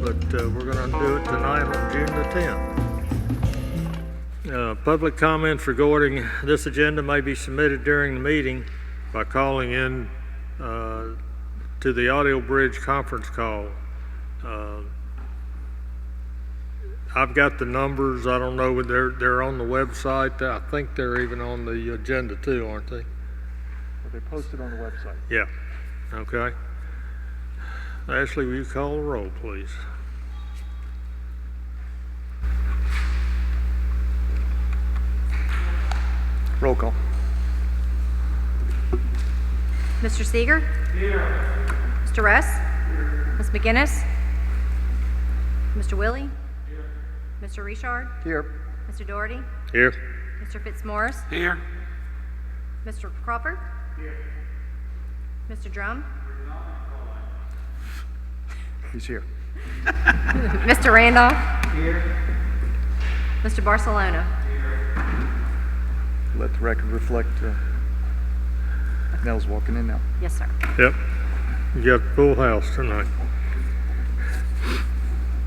but we're going to do it tonight on June the 10th. Public comments regarding this agenda may be submitted during the meeting by calling in to the audio bridge conference call. I've got the numbers. I don't know, they're on the website. I think they're even on the agenda too, aren't they? Well, they're posted on the website. Yeah. Okay. Ashley, will you call the roll, please? Roll call. Mr. Seeger? Here. Mr. Russ? Here. Ms. McGinnis? Mr. Willie? Here. Mr. Richard? Here. Mr. Doherty? Here. Mr. Fitzmaurice? Here. Mr. Crawford? Here. Mr. Drum? He's here. Mr. Randolph? Here. Mr. Barcelona? Let the record reflect Nell's walking in now. Yes, sir. Yep. You got full house tonight.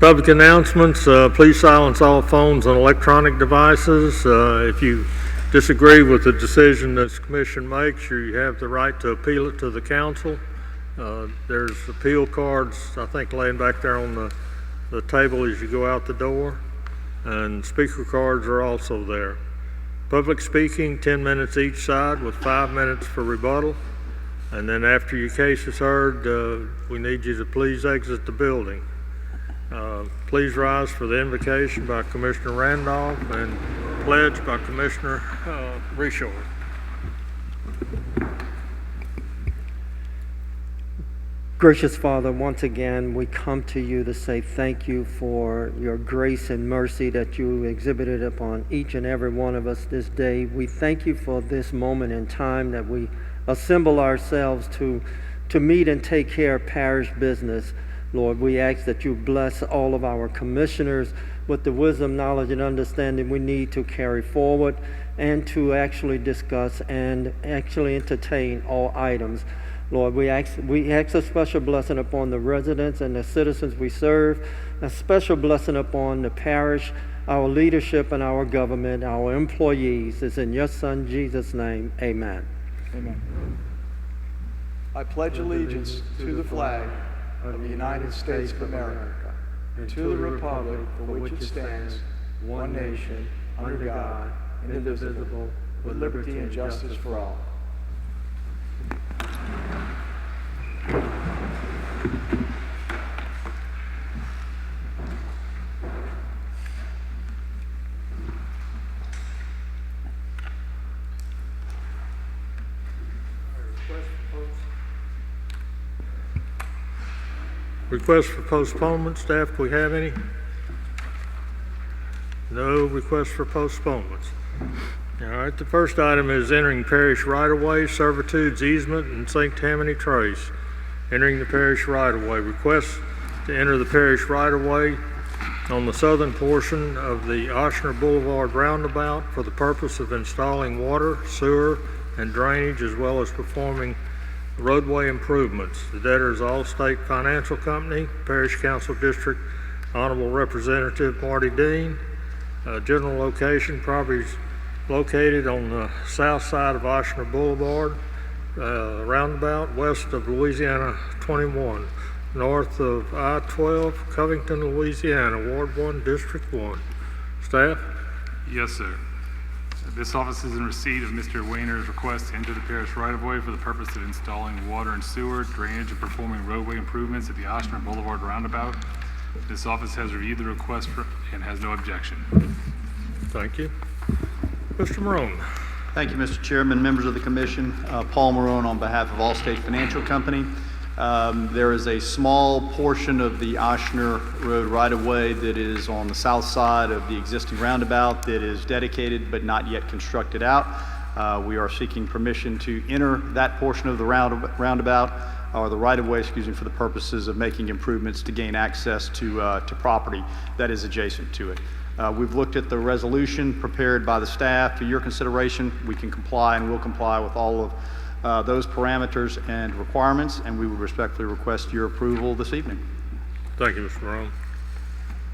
Public announcements, please silence all phones and electronic devices. If you disagree with the decision that the commission makes, you have the right to appeal it to the council. There's appeal cards, I think, laying back there on the table as you go out the door, and speaker cards are also there. Public speaking, 10 minutes each side with 5 minutes for rebuttal. And then after your case is heard, we need you to please exit the building. Please rise for the invocation by Commissioner Randolph and pledge by Commissioner Richard. Gracious Father, once again, we come to you to say thank you for your grace and mercy that you exhibited upon each and every one of us this day. We thank you for this moment in time that we assemble ourselves to meet and take care of parish business. Lord, we ask that you bless all of our commissioners with the wisdom, knowledge, and understanding we need to carry forward and to actually discuss and actually entertain all items. Lord, we ask a special blessing upon the residents and the citizens we serve, a special blessing upon the parish, our leadership, and our government, our employees. It's in your Son, Jesus' name, amen. Amen. I pledge allegiance to the flag of the United States of America and to the republic for which it stands, one nation, under God, indivisible, with liberty and justice for all. Request for postponement, staff, do we have any? No requests for postponements. All right, the first item is entering parish right-of-way, servitudes, easement, and St. Tammany Trace. Entering the parish right-of-way. Request to enter the parish right-of-way on the southern portion of the Oshner Boulevard roundabout for the purpose of installing water, sewer, and drainage, as well as performing roadway improvements. The debtor is Allstate Financial Company, Parish Council District, Honorable Representative Marty Dean. General location, properties located on the south side of Oshner Boulevard, roundabout west of Louisiana 21, north of I-12, Covington, Louisiana, Ward 1, District 1. Staff? Yes, sir. This office is in receipt of Mr. Wayner's request to enter the parish right-of-way for the purpose of installing water and sewer, drainage, and performing roadway improvements at the Oshner Boulevard roundabout. This office has reviewed the request and has no objection. Thank you. Mr. Marone. Thank you, Mr. Chairman, members of the Commission. Paul Marone on behalf of Allstate Financial Company. There is a small portion of the Oshner Road right-of-way that is on the south side of the existing roundabout that is dedicated but not yet constructed out. We are seeking permission to enter that portion of the roundabout, or the right-of-way, for the purposes of making improvements to gain access to property that is adjacent to it. We've looked at the resolution prepared by the staff for your consideration. We can comply and will comply with all of those parameters and requirements, and we would respectfully request your approval this evening. Thank you, Mr. Marone.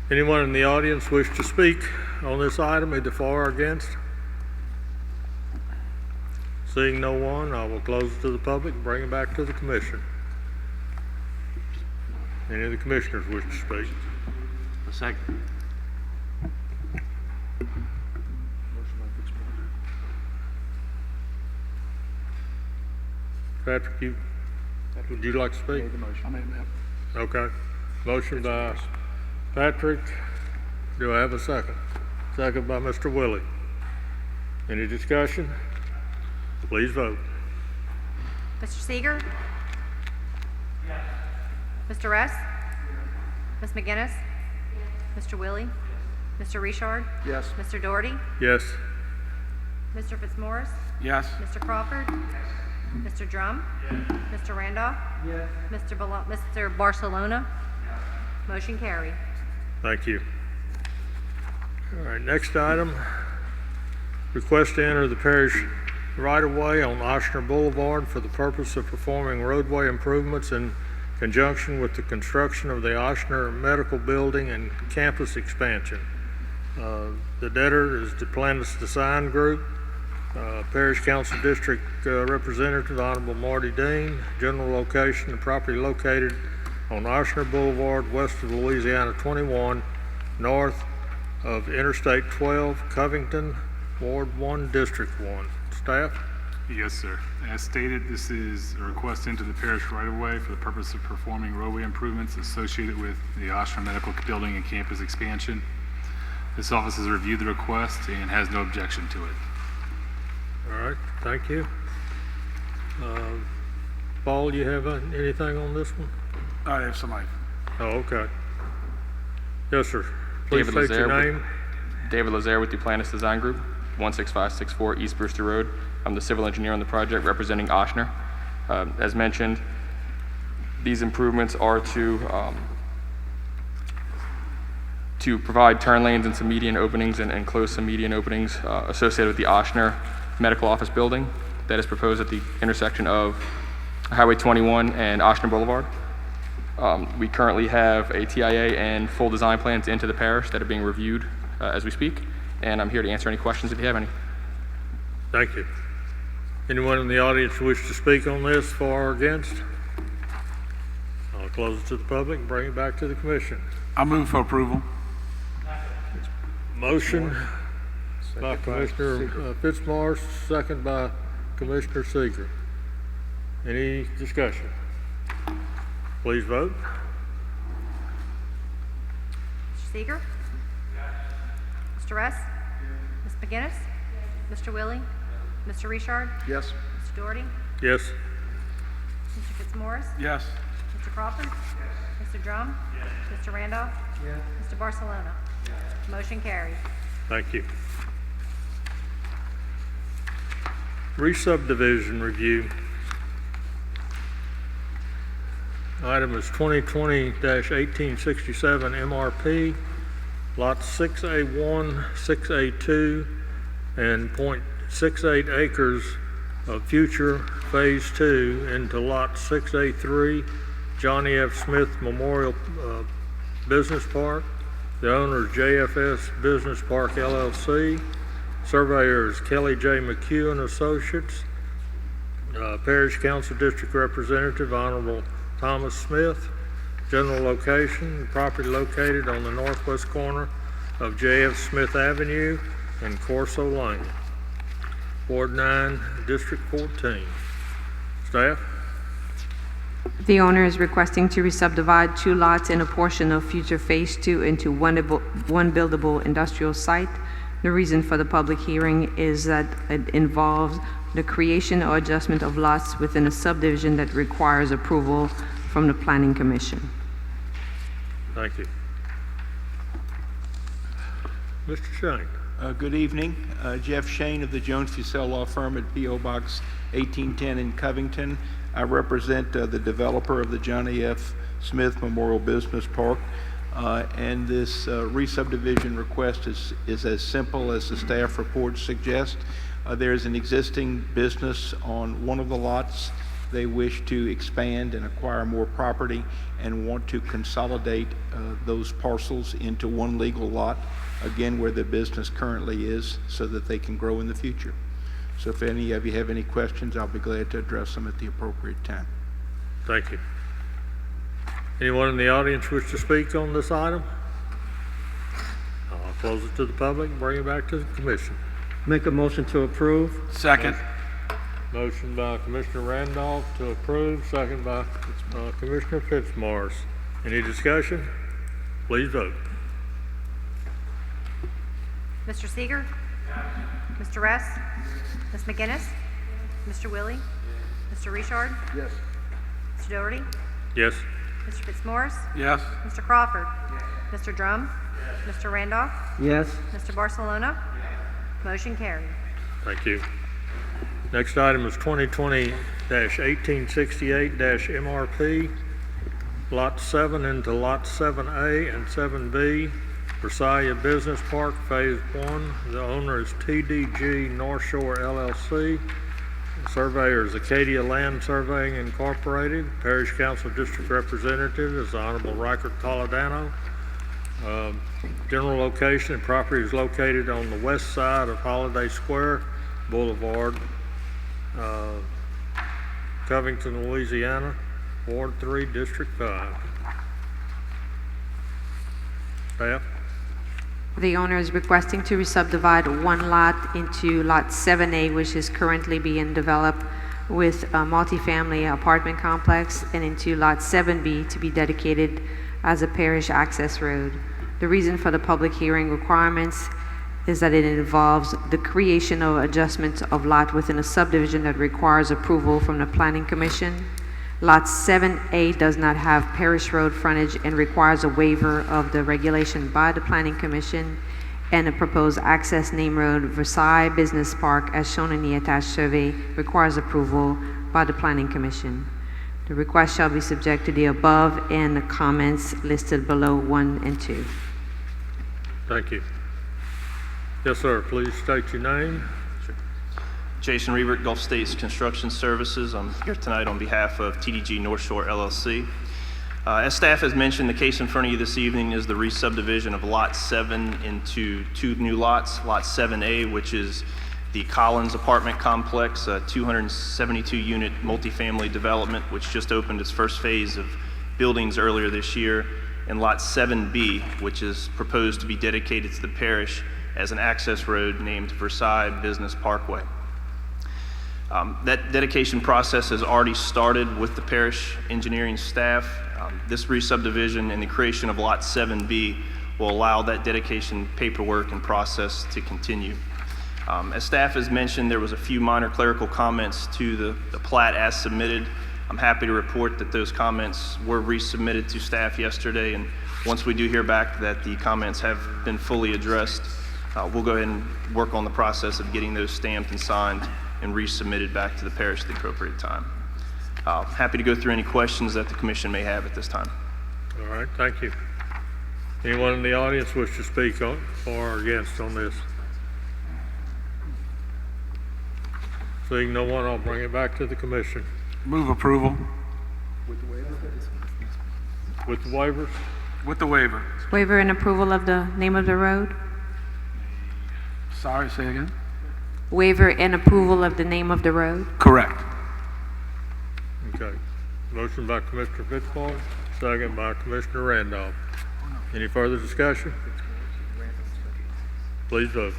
Anyone in the audience wish to speak on this item, either for or against? Seeing no one, I will close it to the public and bring it back to the commission. Any of the commissioners wish to speak? A second. Patrick, would you like to speak? I made that. Okay. Motion by Patrick. Do I have a second? Second by Mr. Willie. Any discussion? Please vote. Mr. Seeger? Yes. Mr. Russ? Ms. McGinnis? Mr. Willie? Mr. Richard? Yes. Mr. Doherty? Yes. Mr. Fitzmaurice? Yes. Mr. Crawford? Mr. Drum? Mr. Randolph? Mr. Barcelona? Motion carried. Thank you. All right, next item. Request to enter the parish right-of-way on Oshner Boulevard for the purpose of performing roadway improvements in conjunction with the construction of the Oshner Medical Building and campus expansion. The debtor is the Duplantis Design Group. Parish Council District Representative, Honorable Marty Dean. General location, the property located on Oshner Boulevard, west of Louisiana 21, north of Interstate 12, Covington, Ward 1, District 1. Staff? Yes, sir. As stated, this is a request into the parish right-of-way for the purpose of performing roadway improvements associated with the Oshner Medical Building and campus expansion. This office has reviewed the request and has no objection to it. All right, thank you. Paul, you have anything on this one? I have somebody. Oh, okay. Yes, sir. Please David state your Lazaire name. David Lazaire with Duplantis Design Group, 16564 East Brewster Road. I'm the civil engineer on the project representing Oshner. As mentioned, these improvements are to provide turn lanes and some median openings and close some median openings associated with the Oshner Medical Office Building that is proposed at the intersection of Highway 21 and Oshner Boulevard. We currently have a TIA and full design plans into the parish that are being reviewed as we speak, and I'm here to answer any questions if you have any. Thank you. Anyone in the audience wish to speak on this, for or against? I'll close it to the public and bring it back to the commission. I move for approval. Motion by Commissioner Fitzmaurice, second by Commissioner Seeger. Any discussion? Please vote. Mr. Seeger? Mr. Russ? Ms. McGinnis? Mr. Willie? Mr. Richard? Yes. Mr. Doherty? Yes. Mr. Fitzmaurice? Yes. Mr. Crawford? Mr. Drum? Mr. Randolph? Mr. Barcelona? Motion carried. Thank you. Re-subdivision review. Item is 2020-1867 MRP, lots 6A1, 6A2, and .68 acres of future Phase 2 into Lot 6A3, Johnny F. Smith Memorial Business Park. The owner is JFS Business Park LLC. Surveyor is Kelly J. McHugh and Associates. Parish Council District Representative, Honorable Thomas Smith. General location, property located on the northwest corner of J.F. Smith Avenue and Corso Lane. Ward 9, District 14. Staff? The owner is requesting to re-subdivide 2 lots in a portion of future Phase 2 into one buildable industrial site. The reason for the public hearing is that it involves the creation or adjustment of lots within a subdivision that requires approval from the Planning Commission. Thank you. Mr. Shane. Good evening. Jeff Shane of the Jones Fussell Law Firm at P.O. Box 1810 in Covington. I represent the developer of the Johnny F. Smith Memorial Business Park. And this re-subdivision request is as simple as the staff report suggests. There's an existing business on one of the lots, They wish to expand and acquire more property and want to consolidate those parcels into one legal lot, again, where the business currently is, so that they can grow in the future. So if any of you have any questions, I'll be glad to address them at the appropriate time. Thank you. Anyone in the audience wish to speak on this item? I'll close it to the public and bring it back to the commission. Make a motion to approve. Second. Motion by Commissioner Randolph to approve, second by Commissioner Fitzmaurice. Any discussion? Please vote. Mr. Seeger? Mr. Rest? Ms. McGinnis? Mr. Willie? Mr. Richard? Yes. Mr. Doherty? Yes. Mr. Fitzmaurice? Yes. Mr. Crawford? Mr. Drum? Mr. Randolph? Yes. Mr. Barcelona? Motion carried. Thank you. Next item is 2020-1868-MRP, Lot 7 into Lot 7A and 7B, Versailles Business Park, Phase 1. The owner is TDG North Shore LLC. The surveyor is Acadia Land Surveying Incorporated. Parish Council District Representative is the Honorable Riker Toledano. General location, the property is located on the west side of Holiday Square Boulevard, Covington, Louisiana, Ward 3, District 5. Staff? The owner is requesting to re-subdivide one lot into Lot 7A, which is currently being developed with a multifamily apartment complex, and into Lot 7B to be dedicated as a parish access road. The reason for the public hearing requirements is that it involves the creation or adjustment of lot within a subdivision that requires approval from the Planning Commission. Lot 7A does not have parish road frontage and requires a waiver of the regulation by the Planning Commission, and a proposed access name road, Versailles Business Park, as shown in the attached survey, requires approval by the Planning Commission. The request shall be subject to the above and the comments listed below 1 and 2. Thank you. Yes, sir. Please state your name. Jason Reavert, Gulf States Construction Services. I'm here tonight on behalf of TDG North Shore LLC. As staff has mentioned, the case in front of you this evening is the re-subdivision of Lot 7 into two new lots. Lot 7A, which is the Collins apartment complex, a 272-unit multifamily development, which just opened its first phase of buildings earlier this year, and Lot 7B, which is proposed to be dedicated to the parish as an access road named Versailles Business Parkway. That dedication process has already started with the parish engineering staff. This re-subdivision and the creation of Lot 7B will allow that dedication paperwork and process to continue. As staff has mentioned, there was a few minor clerical comments to the plat as submitted. I'm happy to report that those comments were resubmitted to staff yesterday, and once we do hear back that the comments have been fully addressed, we'll go ahead and work on the process of getting those stamped and signed and resubmitted back to the parish at the appropriate time. Happy to go through any questions that the commission may have at this time. All right, thank you. Anyone in the audience wish to speak on, for or against on this? Seeing no one, I'll bring it back to the commission. Move approval. With the waivers? With the waiver. Waiver and approval of the name of the road? Sorry, say again? Waiver and approval of the name of the road? Correct. Okay. Motion by Commissioner Fitzpatrick, second by Commissioner Randolph. Any further discussion? Please vote.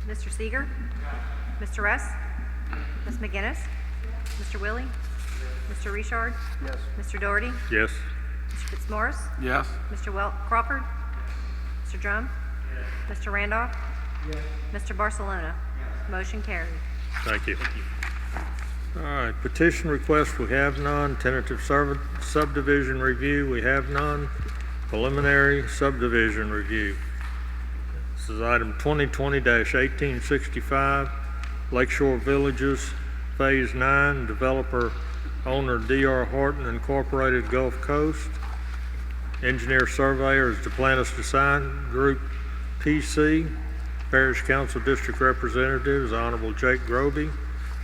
Mr. Seeger? Mr. Rest? Ms. McGinnis? Mr. Willie? Mr. Richard? Yes. Mr. Doherty? Yes. Mr. Fitzmaurice? Yes. Mr. Crawford? Mr. Drum? Mr. Randolph? Mr. Barcelona? Motion carried. Thank you. All right, petition request, we have none. Tentative subdivision review, we have none. Preliminary subdivision review. This is item 2020-1865, Lakeshore Villages, Phase 9, developer owner D.R. Horton Incorporated, Gulf Coast. Engineer surveyor is Duplantis Design Group, PC. Parish Council District Representative is Honorable Jake Groby.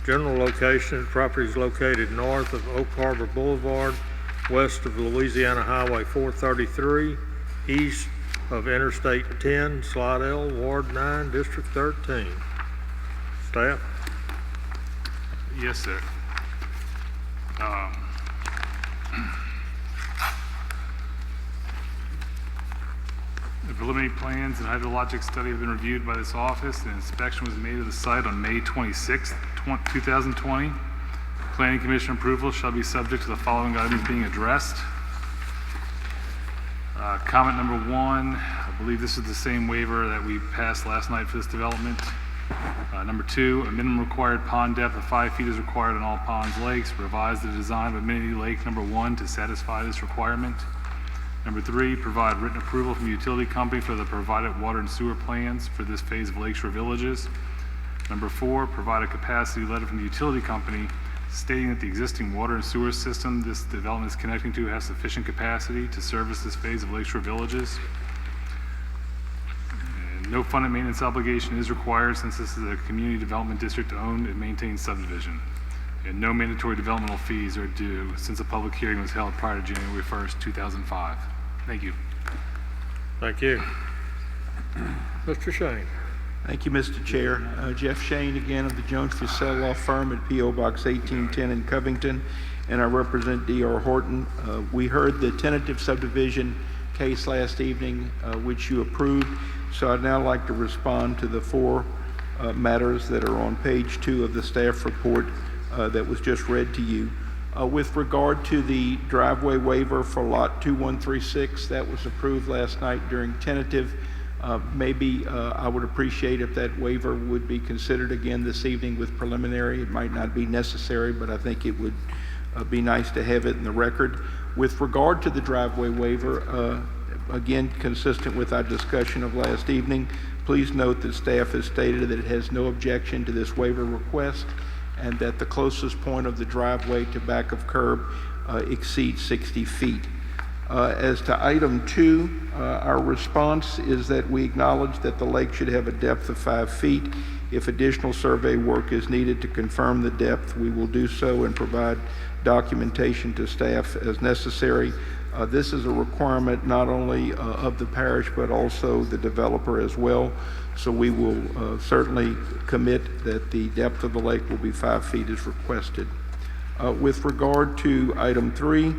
General location, the property is located north of Oak Harbor Boulevard, west of Louisiana Highway 433, east of Interstate 10, Slidell, Ward 9, District 13. Staff? Yes, sir. The preliminary plans and hydrologic study have been reviewed by this office. An inspection was made of the site on May 26, 2020. Planning Commission approval shall be subject to the following items being addressed. Comment number 1, I believe this is the same waiver that we passed last night for this development. Number 2, a minimum required pond depth of 5 feet is required on all ponds, lakes. Revise the design of amenity lake number 1 to satisfy this requirement. Number 3, provide written approval from the utility company for the provided water and sewer plans for this phase of Lakeshore Villages. Number 4, provide a capacity letter from the utility company stating that the existing water and sewer system this development is connecting to has sufficient capacity to service this phase of Lakeshore Villages. And no funded maintenance obligation is required since this is a community development district owned and maintained subdivision. And no mandatory developmental fees are due since a public hearing was held prior to January 1st, 2005. Thank you. Thank you. Mr. Shane. Thank you, Mr. Chair. Jeff Shane again of the Jones Fussell Law Firm at P.O. Box 1810 in Covington, and I represent D.R. Horton. We heard the tentative subdivision case last evening, which you approved, so I'd now like to respond to the 4 matters that are on page 2 of the staff report that was just read to you. With regard to the driveway waiver for lot 2136, that was approved last night during tentative. Maybe I would appreciate if that waiver would be considered again this evening with preliminary. It might not be necessary, but I think it would be nice to have it in the record. With regard to the driveway waiver, again, consistent with our discussion of last evening, please note that staff has stated that it has no objection to this waiver request and that the closest point of the driveway to back of curb exceeds 60 feet. As to item 2, our response is that we acknowledge that the lake should have a depth of 5 feet. If additional survey work is needed to confirm the depth, we will do so and provide documentation to staff as necessary. This is a requirement not only of the parish but also the developer as well. So we will certainly commit that the depth of the lake will be 5 feet as requested. With regard to item 3,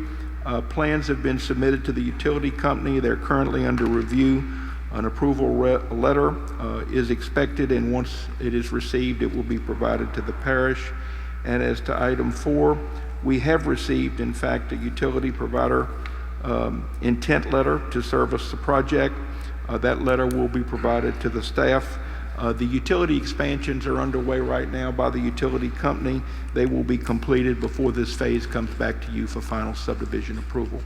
plans have been submitted to the utility company. They're currently under review. An approval letter is expected, and once it is received, it will be provided to the parish. And as to item 4, we have received, in fact, a utility provider intent letter to service the project. That letter will be provided to the staff. The utility expansions are underway right now by the utility company. They will be completed before this phase comes back to you for final subdivision approval.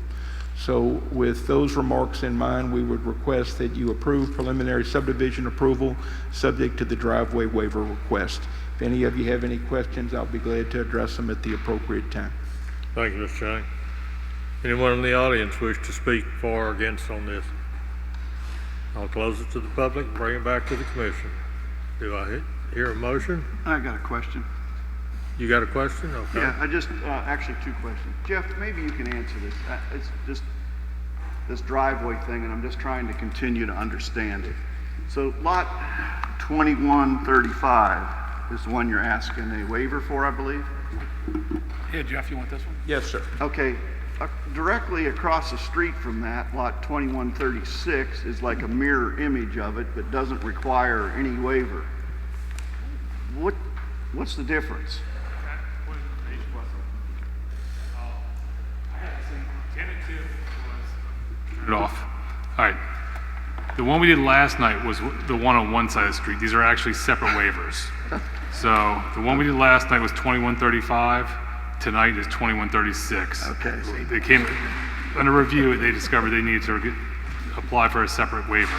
So with those remarks in mind, we would request that you approve preliminary subdivision approval subject to the driveway waiver request. If any of you have any questions, I'll be glad to address them at the appropriate time. Thank you, Mr. Shane. Anyone in the audience wish to speak for or against on this? I'll close it to the public and bring it back to the commission. Do I hear a motion? I got a question. You got a question? Okay. Yeah, I just, actually 2 questions. Jeff, maybe you can answer this. It's just this driveway thing, and I'm just trying to continue to understand it. So lot 2135 is the one you're asking a waiver for, I believe? Yeah, Jeff, you want this one? Yes, sir. Okay. Directly across the street from that, lot 2136 is like a mirror image of it, but doesn't require any waiver. What's the difference? Turn it off. All right. The one we did last night was the one on one side of the street. These are actually separate waivers. So the one we did last night was 2135. Tonight is 2136. Okay. They came under review. They discovered they needed to apply for a separate waiver.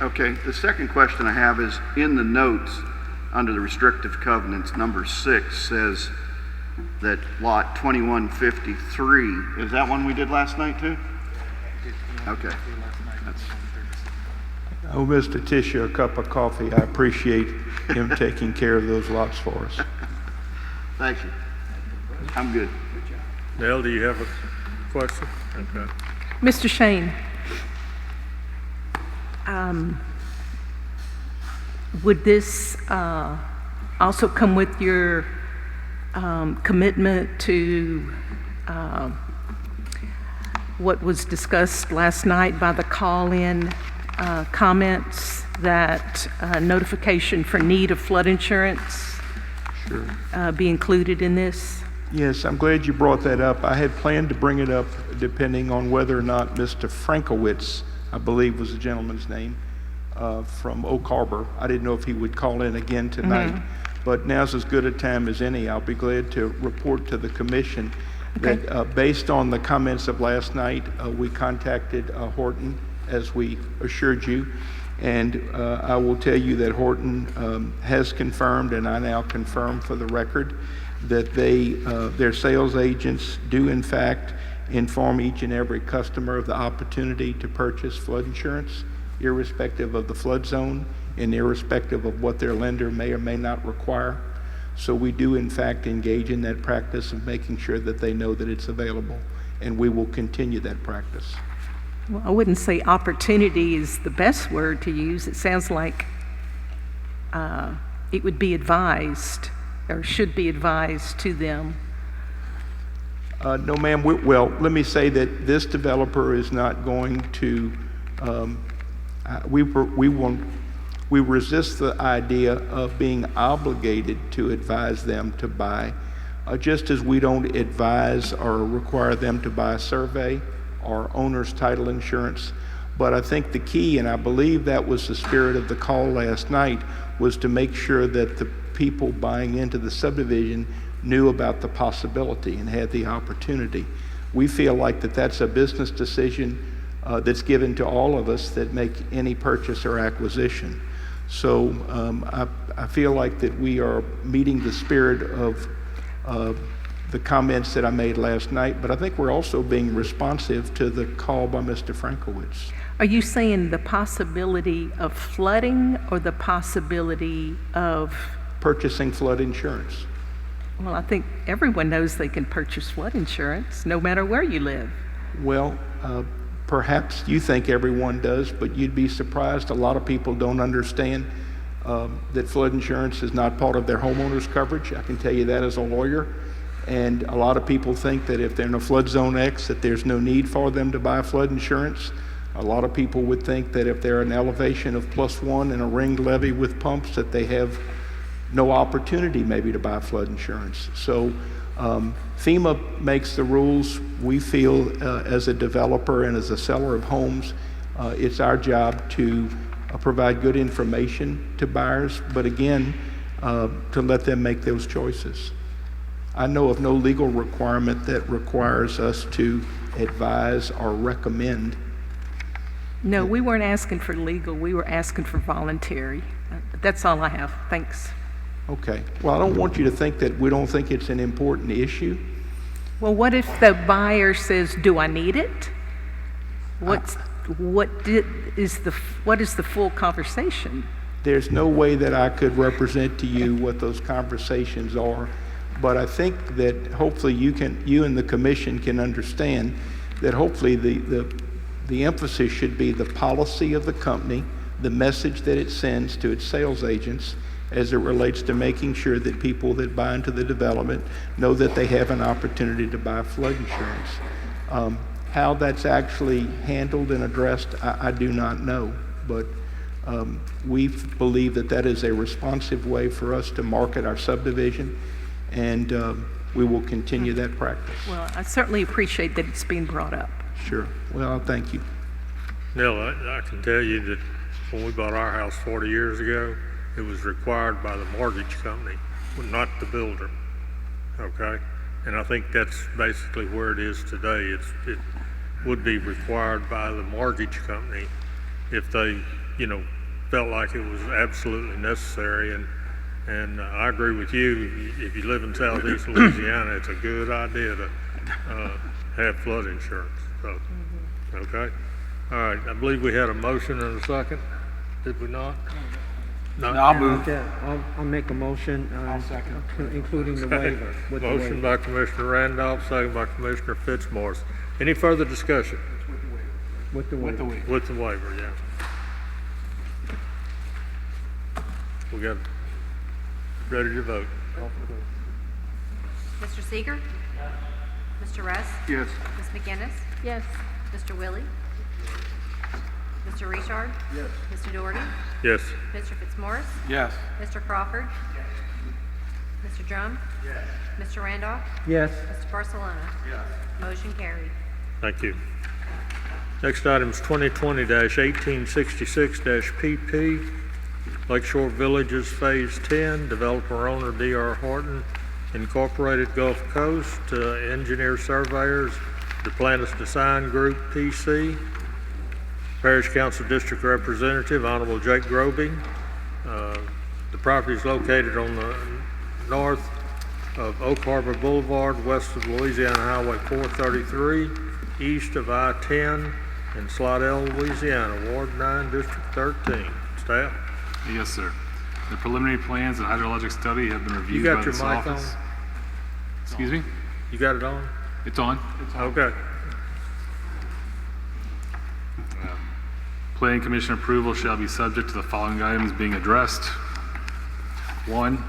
Okay. The second question I have is in the notes under the restrictive covenants, number 6 says that lot 2153, is that one we did last night too? Okay. Oh, Mr. Tisha, a cup of coffee. I appreciate him taking care of those lots for us. Thank you. I'm good. Nell, do you have a question? Okay. Mr. Shane, would this also come with your commitment to what was discussed last night by the call-in comments, that notification for need of flood insurance be included in this? Yes, I'm glad you brought that up. I had planned to bring it up depending on whether or not Mr. Frankowitz, I believe was the gentleman's name, from Oak Harbor. I didn't know if he would call in again tonight, but now's as good a time as any. I'll be glad to report to the commission that based on the comments of last night, we contacted Horton, as we assured you, and I will tell you that Horton has confirmed, and I now confirm for the record, that their sales agents do in fact inform each and every customer of the opportunity to purchase flood insurance, irrespective of the flood zone and irrespective of what their lender may or may not require. So we do in fact engage in that practice of making sure that they know that it's available, and we will continue that practice. Well, I wouldn't say opportunity is the best word to use. It sounds like it would be advised or should be advised to them. No, ma'am. Well, let me say that this developer is not going to. We resist the idea of being obligated to advise them to buy, just as we don't advise or require them to buy a survey or owner's title insurance. But I think the key, and I believe that was the spirit of the call last night, was to make sure that the people buying into the subdivision knew about the possibility and had the opportunity. We feel like that's a business decision that's given to all of us that make any purchase or acquisition. So I feel like that we are meeting the spirit of the comments that I made last night, but I think we're also being responsive to the call by Mr. Frankowitz. Are you saying the possibility of flooding or the possibility of purchasing flood insurance? Well, I think everyone knows they can purchase flood insurance no matter where you live. Well, perhaps you think everyone does, but you'd be surprised. A lot of people don't understand that flood insurance is not part of their homeowner's coverage. I can tell you that as a lawyer. And a lot of people think that if they're in a flood zone X, that there's no need for them to buy flood insurance. A lot of people would think that if they're an elevation of +1 and a ringed levee with pumps, that they have no opportunity maybe to buy flood insurance. So FEMA makes the rules. We feel as a developer and as a seller of homes, it's our job to provide good information to buyers, but again, to let them make those choices. I know of no legal requirement that requires us to advise or recommend. No, we weren't asking for legal. We were asking for voluntary. That's all I have. Thanks. Okay. Well, I don't want you to think that we don't think it's an important issue. Well, what if the buyer says, "Do I need it?" What is the full conversation? There's no way that I could represent to you what those conversations are, but I think that hopefully you and the commission can understand that hopefully the emphasis should be the policy of the company, the message that it sends to its sales agents as it relates to making sure that people that buy into the development know that they have an opportunity to buy flood insurance. How that's actually handled and addressed, I do not know, but we believe that is a responsive way for us to market our subdivision, and we will continue that practice. Well, I certainly appreciate that it's being brought up. Sure. Well, thank you. Nell, I can tell you that when we bought our house 40 years ago, it was required by the mortgage company, not the builder, okay? And I think that's basically where it is today. It would be required by the mortgage company if they, felt like it was absolutely necessary. And I agree with you. If you live in southeast Louisiana, it's a good idea to have flood insurance. So, okay. All right. I believe we had a motion and a second. Did we not? No, I'll move. Yeah, I'll make a motion, including the waiver. with the Motion waiver. by Commissioner Randolph, second by Commissioner Fitzmaurice. Any further discussion? With the waiver. With the waiver, yeah. We got ready to vote. Mr. Seeger? Mr. Russ? Yes. Ms. McGinnis? Yes. Mr. Willie? Mr. Richard? Yes. Mr. Doherty? Yes. Mr. Fitzmaurice? Yes. Mr. Crawford? Mr. Drum? Mr. Randolph? Yes. Mr. Barcelona? Motion carried. Thank you. Next item is 2020-1866-PP, Lakeshore Villages Phase 10, developer owner D.R. Horton, Incorporated Gulf Coast, engineer surveyors, Duplantis Design Group, P.C., Parish Council District Representative, Honorable Jake Groby. The property is located on the north of Oak Harbor Boulevard, west of Louisiana Highway 433, east of I-10 in Slidell, Louisiana, Ward 9, District 13. Staff? Yes, sir. The preliminary plans and hydrologic study have been You reviewed by got your this mic office. on? Excuse me? You got it on? It's on. Okay. Planning Commission approval shall be subject to the following items being addressed. 1,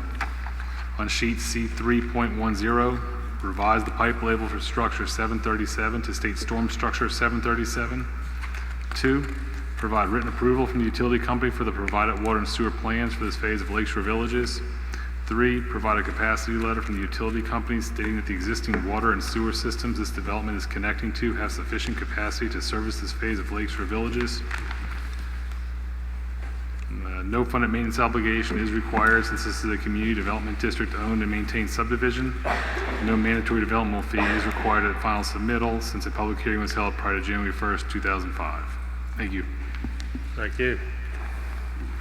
on sheet C3.10, revise the pipe label for structure 737 to state storm structure 737. 2, provide written approval from the utility company for the provided water and sewer plans for this phase of Lakeshore Villages. 3, provide a capacity letter from the utility company stating that the existing water and sewer systems this development is connecting to have sufficient capacity to service this phase of Lakeshore Villages. No funded maintenance obligation is required since this is a community development district owned and maintained subdivision. No mandatory development fee is required at final submittal since a public hearing was held prior to January 1st, 2005. Thank you. Thank you.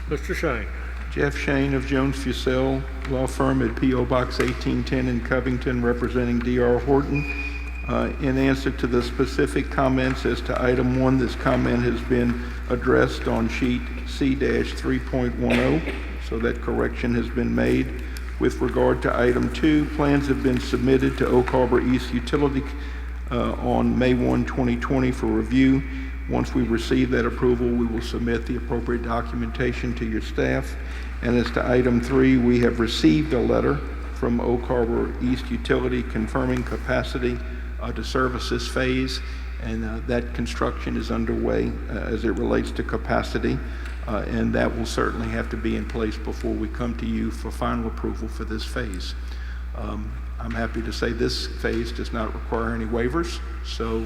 Mr. Shane? Jeff Shane of Jones Fussell Law Firm at P.O. Box 1810 in Covington, representing D.R. Horton. In answer to the specific comments as to item 1, this comment has been addressed on sheet C-3.10, so that correction has been made. With regard to item 2, plans have been submitted to Oak Harbor East Utility on May 1, 2020 for review. Once we receive that approval, we will submit the appropriate documentation to your staff. And as to item 3, we have received a letter from Oak Harbor East Utility confirming capacity to service this phase, and that construction is underway as it relates to capacity, and that will certainly have to be in place before we come to you for final approval for this phase. I'm happy to say this phase does not require any waivers, so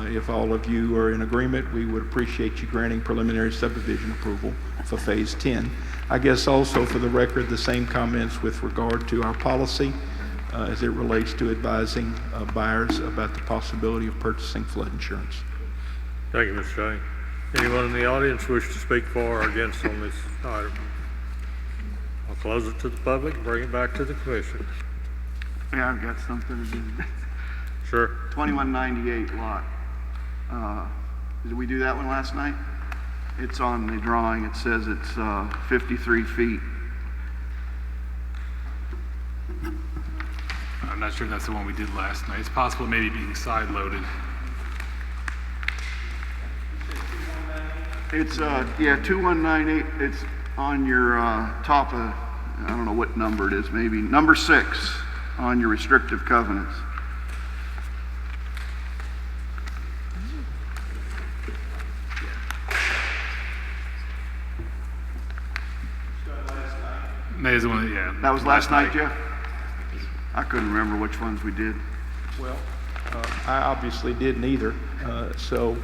if all of you are in agreement, we would appreciate you granting preliminary subdivision approval for phase 10. I guess also for the record, the same comments with regard to our policy as it relates to advising buyers about the possibility of purchasing flood insurance. Thank you, Mr. Shane. Anyone in the audience wish to speak for or against on this item? I'll close it to the public and bring it back to the commission. Yeah, I've got something to do. Sure. 2198 lot. Did we do that one last night? It's on the drawing. It says it's 53 feet. I'm not sure if that's the one we did last night. It's possible it may be being side-loaded. It's, yeah, 2198. It's on your top of, I don't know what number it is, maybe number 6 on your restrictive covenants. That is the one, yeah. That was last night, Jeff? I couldn't remember which ones we did. Well, I obviously didn't either, so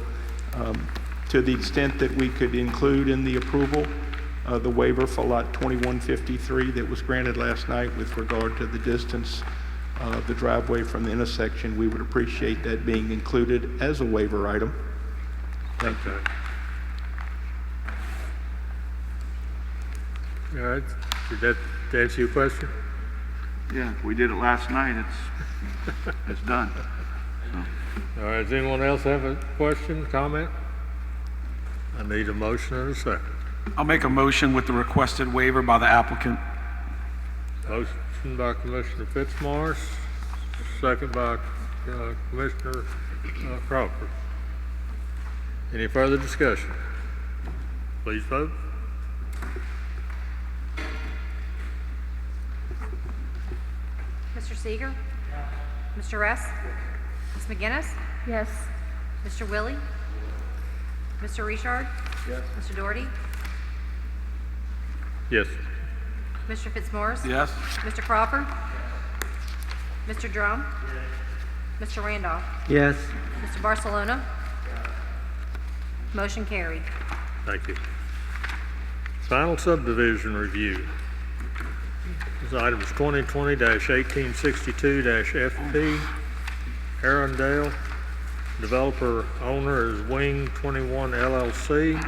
to the extent that we could include in the approval the waiver for lot 2153 that was granted last night with regard to the distance of the driveway from the intersection, we would appreciate that being included as a waiver item. Thank you. All right. Did that answer your question? Yeah, we did it last night. It's done. So. All right. Does anyone else have a question, comment? I need a motion and a second. I'll make a motion with the requested waiver by the applicant. Motion by Commissioner Fitzmaurice, second by Commissioner Crawford. Any further discussion? Please vote. Mr. Seeger? Mr. Rest? Ms. McGinnis? Yes. Mr. Willie? Mr. Richard? Yes. Mr. Doherty? Yes. Mr. Fitzmaurice? Yes. Mr. Crawford? Mr. Drum? Mr. Randolph? Yes. Mr. Barcelona? Motion carried. Thank you. Final subdivision review. This item is 2020-1862-FP. Arundel. Developer owner is Wing 21 LLC.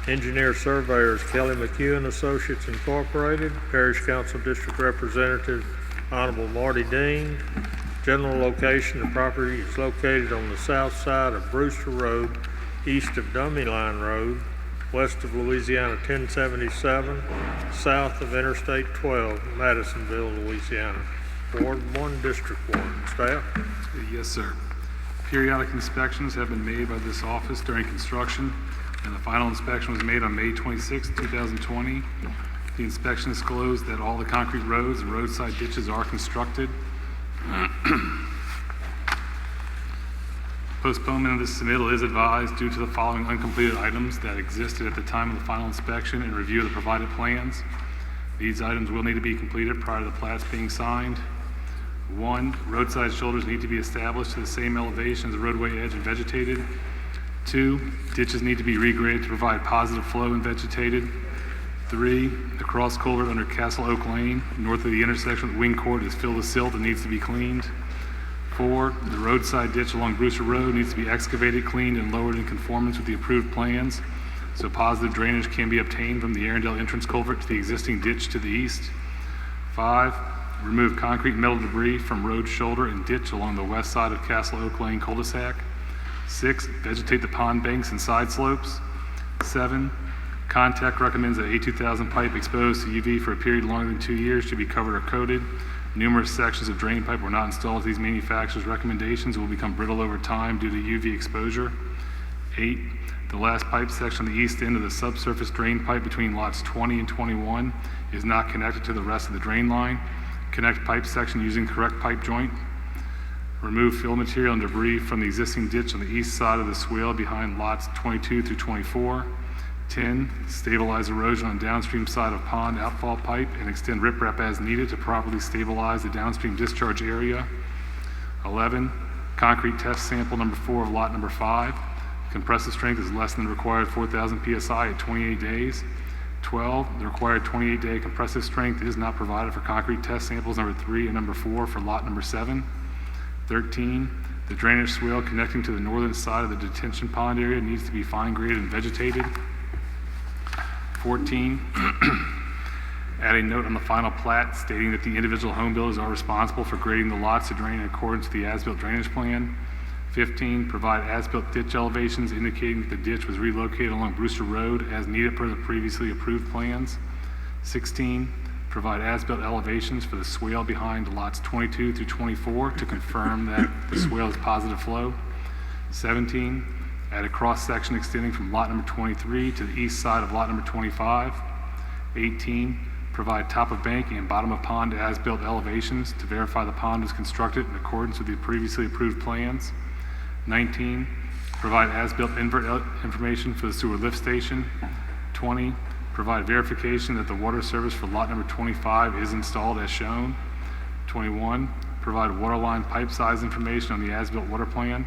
Engineer surveyors Kelly McHugh and Associates Incorporated. Parish Council District Representative Honorable Marty Dean. General location, the property is located on the south side of Brewster Road, east of Dummy Line Road, west of Louisiana 1077, south of Interstate 12, Madisonville, Louisiana. Ward 1, District 1. Staff? Yes, sir. Periodic inspections have been made by this office during construction, and the final inspection was made on May 26, 2020. The inspection disclosed that all the concrete roads and roadside ditches are constructed. Postponement of this submittal is advised due to the following uncompleted items that existed at the time of the final inspection and review of the provided plans. These items will need to be completed prior to the plats being signed. 1, roadside shoulders need to be established to the same elevation as the roadway edge and vegetated. 2, ditches need to be regraded to provide positive flow and vegetated. 3, the cross culvert under Castle Oak Lane, north of the intersection with Wing Court, is filled with silt and needs to be cleaned. 4, the roadside ditch along Brewster Road needs to be excavated, cleaned, and lowered in conformance with the approved plans, so positive drainage can be obtained from the Arundel entrance culvert to the existing ditch to the east. 5, remove concrete and metal debris from road shoulder and ditch along the west side of Castle Oak Lane cul-de-sac. 6, vegetate the pond banks and side slopes. 7, Contact recommends that A2000 pipe exposed to UV for a period longer than 2 years should be covered or coated. Numerous sections of drain pipe were not installed to these manufacturers' recommendations and will become brittle over time due to UV exposure. 8, the last pipe section on the east end of the subsurface drain pipe between lots 20 and 21 is not connected to the rest of the drain line. Connect pipe section using correct pipe joint. Remove fill material and debris from the existing ditch on the east side of the swale behind lots 22 through 24. 10, stabilize erosion on downstream side of pond outfall pipe and extend riprap as needed to properly stabilize the downstream discharge area. 11, concrete test sample number 4 of lot number 5. Compressive strength is less than the required 4,000 psi at 28 days. 12, the required 28-day compressive strength is not provided for concrete test samples number 3 and number 4 for lot number 7. 13, the drainage swale connecting to the northern side of the detention pond area needs to be fine graded and vegetated. 14, add a note on the final plat stating that the individual home builders are responsible for grading the lots to drain in accordance with the as-built drainage plan. 15, provide as-built ditch elevations indicating that the ditch was relocated along Brewster Road as needed per the previously approved plans. 16, provide as-built elevations for the swale behind lots 22 through 24 to confirm that the swale is positive flow. 17, add a cross-section extending from lot number 23 to the east side of lot number 25. 18, provide top of bank and bottom of pond as-built elevations to verify the pond was constructed in accordance with the previously approved plans. 19, provide as-built invert information for the sewer lift station. 20, provide verification that the water service for lot number 25 is installed as shown. 21, provide water line pipe size information on the as-built water plan.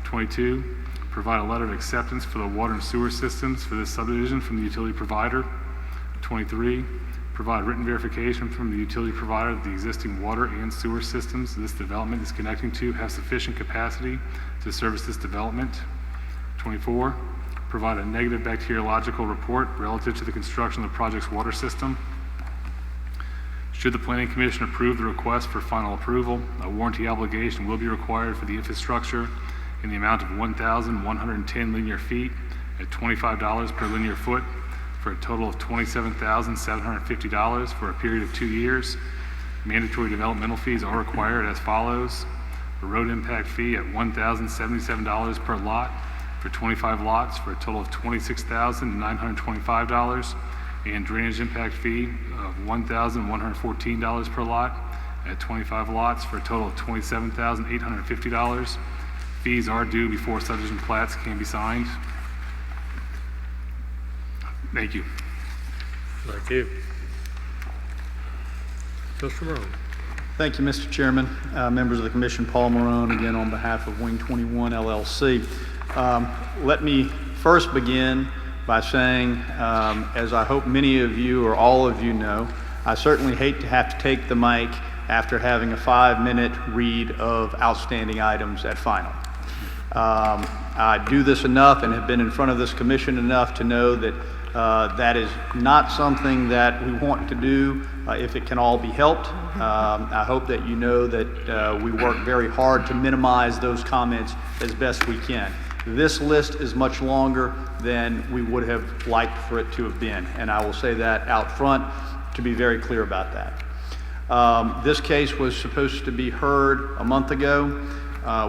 22, provide a letter of acceptance for the water and sewer systems for this subdivision from the utility provider. 23, provide written verification from the utility provider that the existing water and sewer systems this development is connecting to have sufficient capacity to service this development. 24, provide a negative bacteriological report relative to the construction of the project's water system. Should the Planning Commission approve the request for final approval, a warranty obligation will be required for the infrastructure in the amount of 1,110 linear feet at $25 per linear foot, for a total of $27,750 for a period of 2 years. Mandatory developmental fees are required as follows. A road impact fee at $1,077 per lot for 25 lots for a total of $26,925, and drainage impact fee of $1,114 per lot at 25 lots for a total of $27,850. Fees are due before subdivision plats can be signed. Thank you. Thank you. Mr. Morone. Thank you, Mr. Chairman. Members of the Commission, Paul Morone, again on behalf of Wing 21 LLC. Let me first begin by saying, as I hope many of you or all of you know, I certainly hate to have to take the mic after having a 5-minute read of outstanding items at final. I do this enough and have been in front of this commission enough to know that that is not something that we want to do if it can all be helped. I hope that you know that we work very hard to minimize those comments as best we can. This list is much longer than we would have liked for it to have been, and I will say that out front to be very clear about that. This case was supposed to be heard a month ago.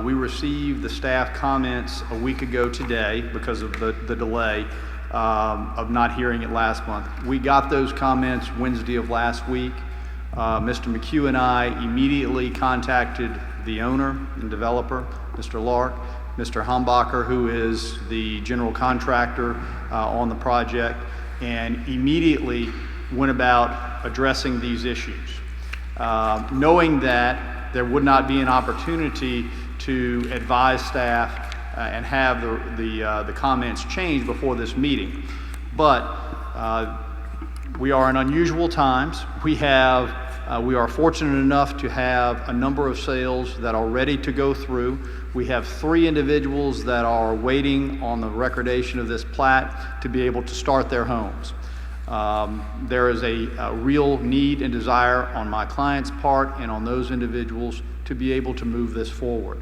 We received the staff comments a week ago today because of the delay of not hearing it last month. We got those comments Wednesday of last week. Mr. McHugh and I immediately contacted the owner and developer, Mr. Lark, Mr. Humbacher, who is the general contractor on the project, and immediately went about addressing these issues. Knowing that there would not be an opportunity to advise staff and have the comments changed before this meeting. But we are in unusual times. We are fortunate enough to have a number of sales that are ready to go through. We have 3 individuals that are waiting on the recordation of this plat to be able to start their homes. There is a real need and desire on my client's part and on those individuals to be able to move this forward.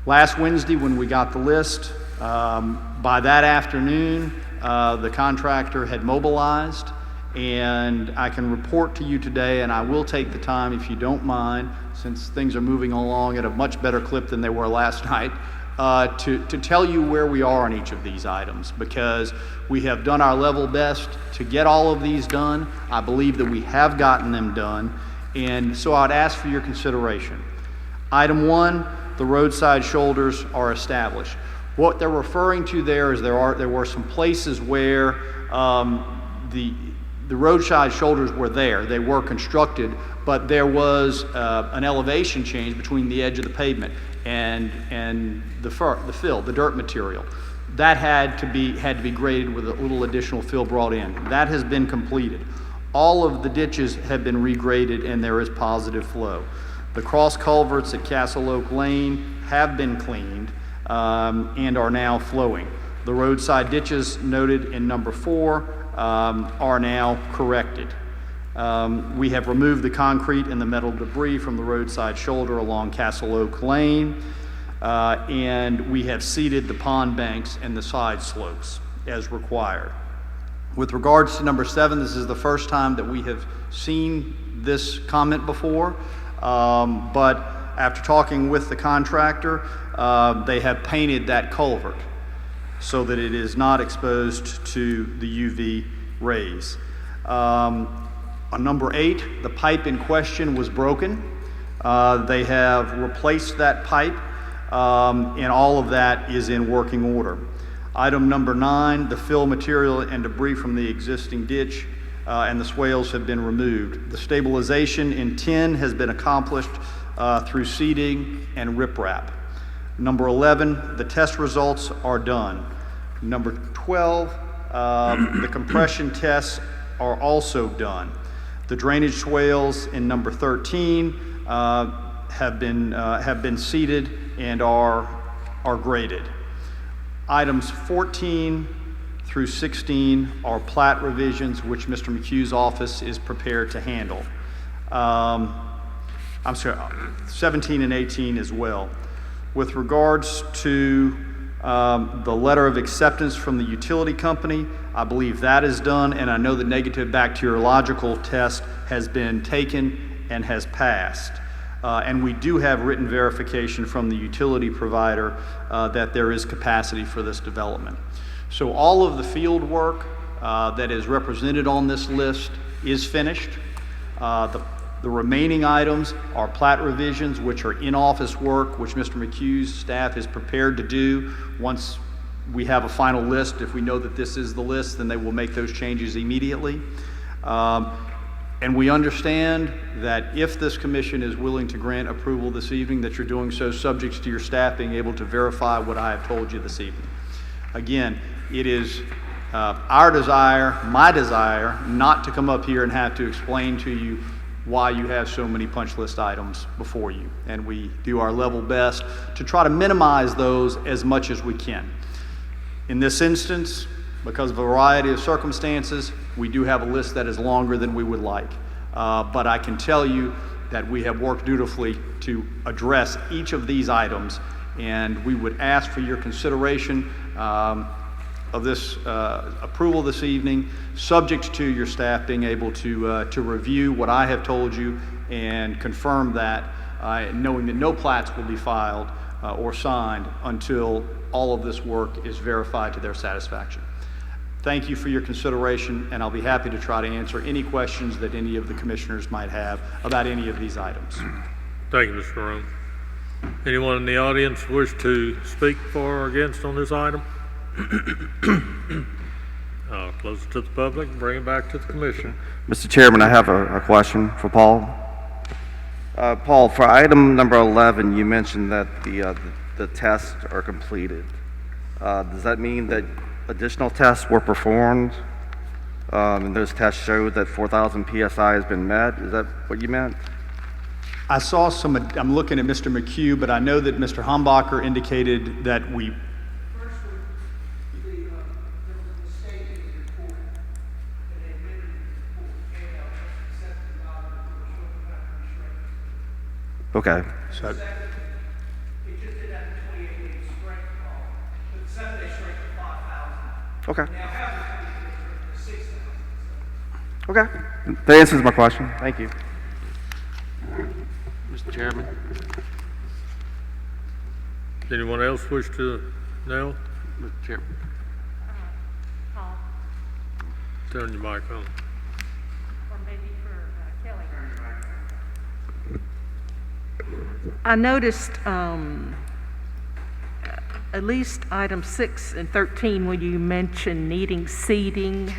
Last Wednesday when we got the list, by that afternoon the contractor had mobilized, and I can report to you today, and I will take the time if you don't mind, since things are moving along at a much better clip than they were last night, to tell you where we are on each of these items, because we have done our level best to get all of these done. I believe that we have gotten them done, and so I'd ask for your consideration. Item 1, the roadside shoulders are established. What they're referring to there is there were some places where the roadside shoulders were there. They were constructed, but there was an elevation change between the edge of the pavement and the fill, the dirt material. That had to be graded with a little additional fill brought in. That has been completed. All of the ditches have been regraded and there is positive flow. The cross culverts at Castle Oak Lane have been cleaned and are now flowing. The roadside ditches noted in number 4 are now corrected. We have removed the concrete and the metal debris from the roadside shoulder along Castle Oak Lane, and we have seeded the pond banks and the side slopes as required. With regards to number 7, this is the first time that we have seen this comment before, but after talking with the contractor, they have painted that culvert so that it is not exposed to the UV rays. On number 8, the pipe in question was broken. They have replaced that pipe, and all of that is in working order. Item number 9, the fill material and debris from the existing ditch and the swales have been removed. The stabilization in 10 has been accomplished through seeding and riprap. Number 11, the test results are done. Number 12, the compression tests are also done. The drainage swales in number 13 have been seeded and are graded. Items 14 through 16 are plat revisions, which Mr. McHugh's office is prepared to handle. I'm sorry, 17 and 18 as well. With regards to The letter of acceptance from the utility company, I believe that is done, and I know the negative bacteriological test has been taken and has passed. And we do have written verification from the utility provider that there is capacity for this development. So all of the field work that is represented on this list is finished. The remaining items are plat revisions, which are in-office work, which Mr. McHugh's staff is prepared to do. Once we have a final list, if we know that this is the list, then they will make those changes immediately. And we understand that if this commission is willing to grant approval this evening, that you're doing so subject to your staff being able to verify what I have told you this evening. Again, it is our desire, my desire, not to come up here and have to explain to you why you have so many punch list items before you. And we do our level best to try to minimize those as much as we can. In this instance, because of a variety of circumstances, we do have a list that is longer than we would like. But I can tell you that we have worked dutifully to address each of these items, and we would ask for your consideration of this approval this evening, subject to your staff being able to review what I have told you and confirm that, knowing that no plats will be filed or signed until all of this work is verified to their satisfaction. Thank you for your consideration, and I'll be happy to try to answer any questions that any of the commissioners might have about any of these items. Thank you, Mr. Roan. Anyone in the audience wish to speak for or against on this item? I'll close it to the public and bring it back to the commission. Mr. Chairman, I have a question for Paul. Paul, for item number 11, you mentioned that the tests are completed. Does that mean that additional tests were performed, and those tests showed that 4,000 PSI has been met? Is that what you meant? I saw some, I'm looking at Mr. McHugh, but I know that Mr. Humbacher indicated that we... Okay. So, It just did that in 28 days straight, but 7 days straight to 5,000. Okay. Now, half the 6,000. Okay. That answers my question. Thank you. Mr. Chairman. Anyone else wish to know? Mr. Chairman. Paul, Turn your mic on. or maybe for Kelly. I noticed at least item 6 and 13, when you mentioned needing seeding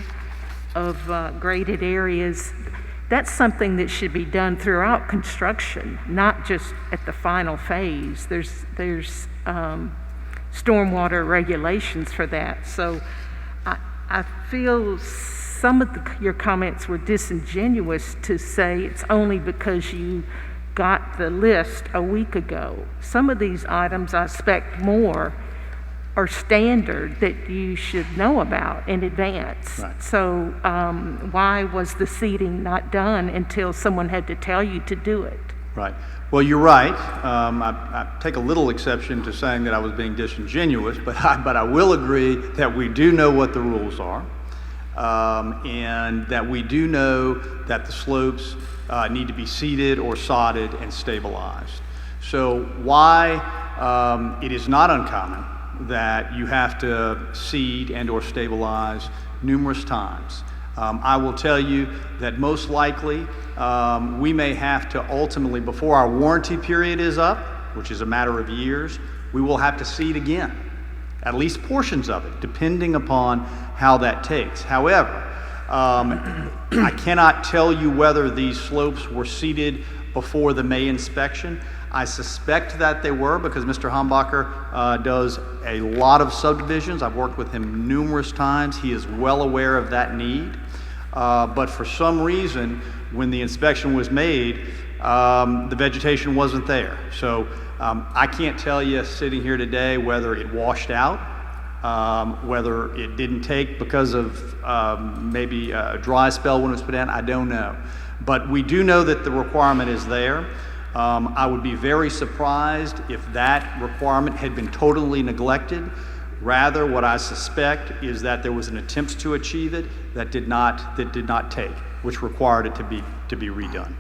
of graded areas, that's something that should be done throughout construction, not just at the final phase. There's stormwater regulations for that. So I feel some of your comments were disingenuous to say it's only because you got the list a week ago. Some of these items I expect more are standard that you should know about in advance. Right. So why was the seeding not done until someone had to tell you to do it? right. Well, you're right. I take a little exception to saying that I was being disingenuous, but I will agree that we do know what the rules are, and that we do know that the slopes need to be seeded or sodded and stabilized. So why it is not uncommon that you have to seed and or stabilize numerous times. I will tell you that most likely we may have to ultimately, before our warranty period is up, which is a matter of years, we will have to seed again, at least portions of it, depending upon how that takes. However, I cannot tell you whether these slopes were seeded before the May inspection. I suspect that they were, because Mr. Humbacher does a lot of subdivisions. I've worked with him numerous times. He is well aware of that need. But for some reason, when the inspection was made, the vegetation wasn't there. So I can't tell you sitting here today whether it washed out, whether it didn't take because of maybe a dry spell when it was put in. I don't know. But we do know that the requirement is there. I would be very surprised if that requirement had been totally neglected. Rather, what I suspect is that there was an attempt to achieve it that did not take, which required it to be redone.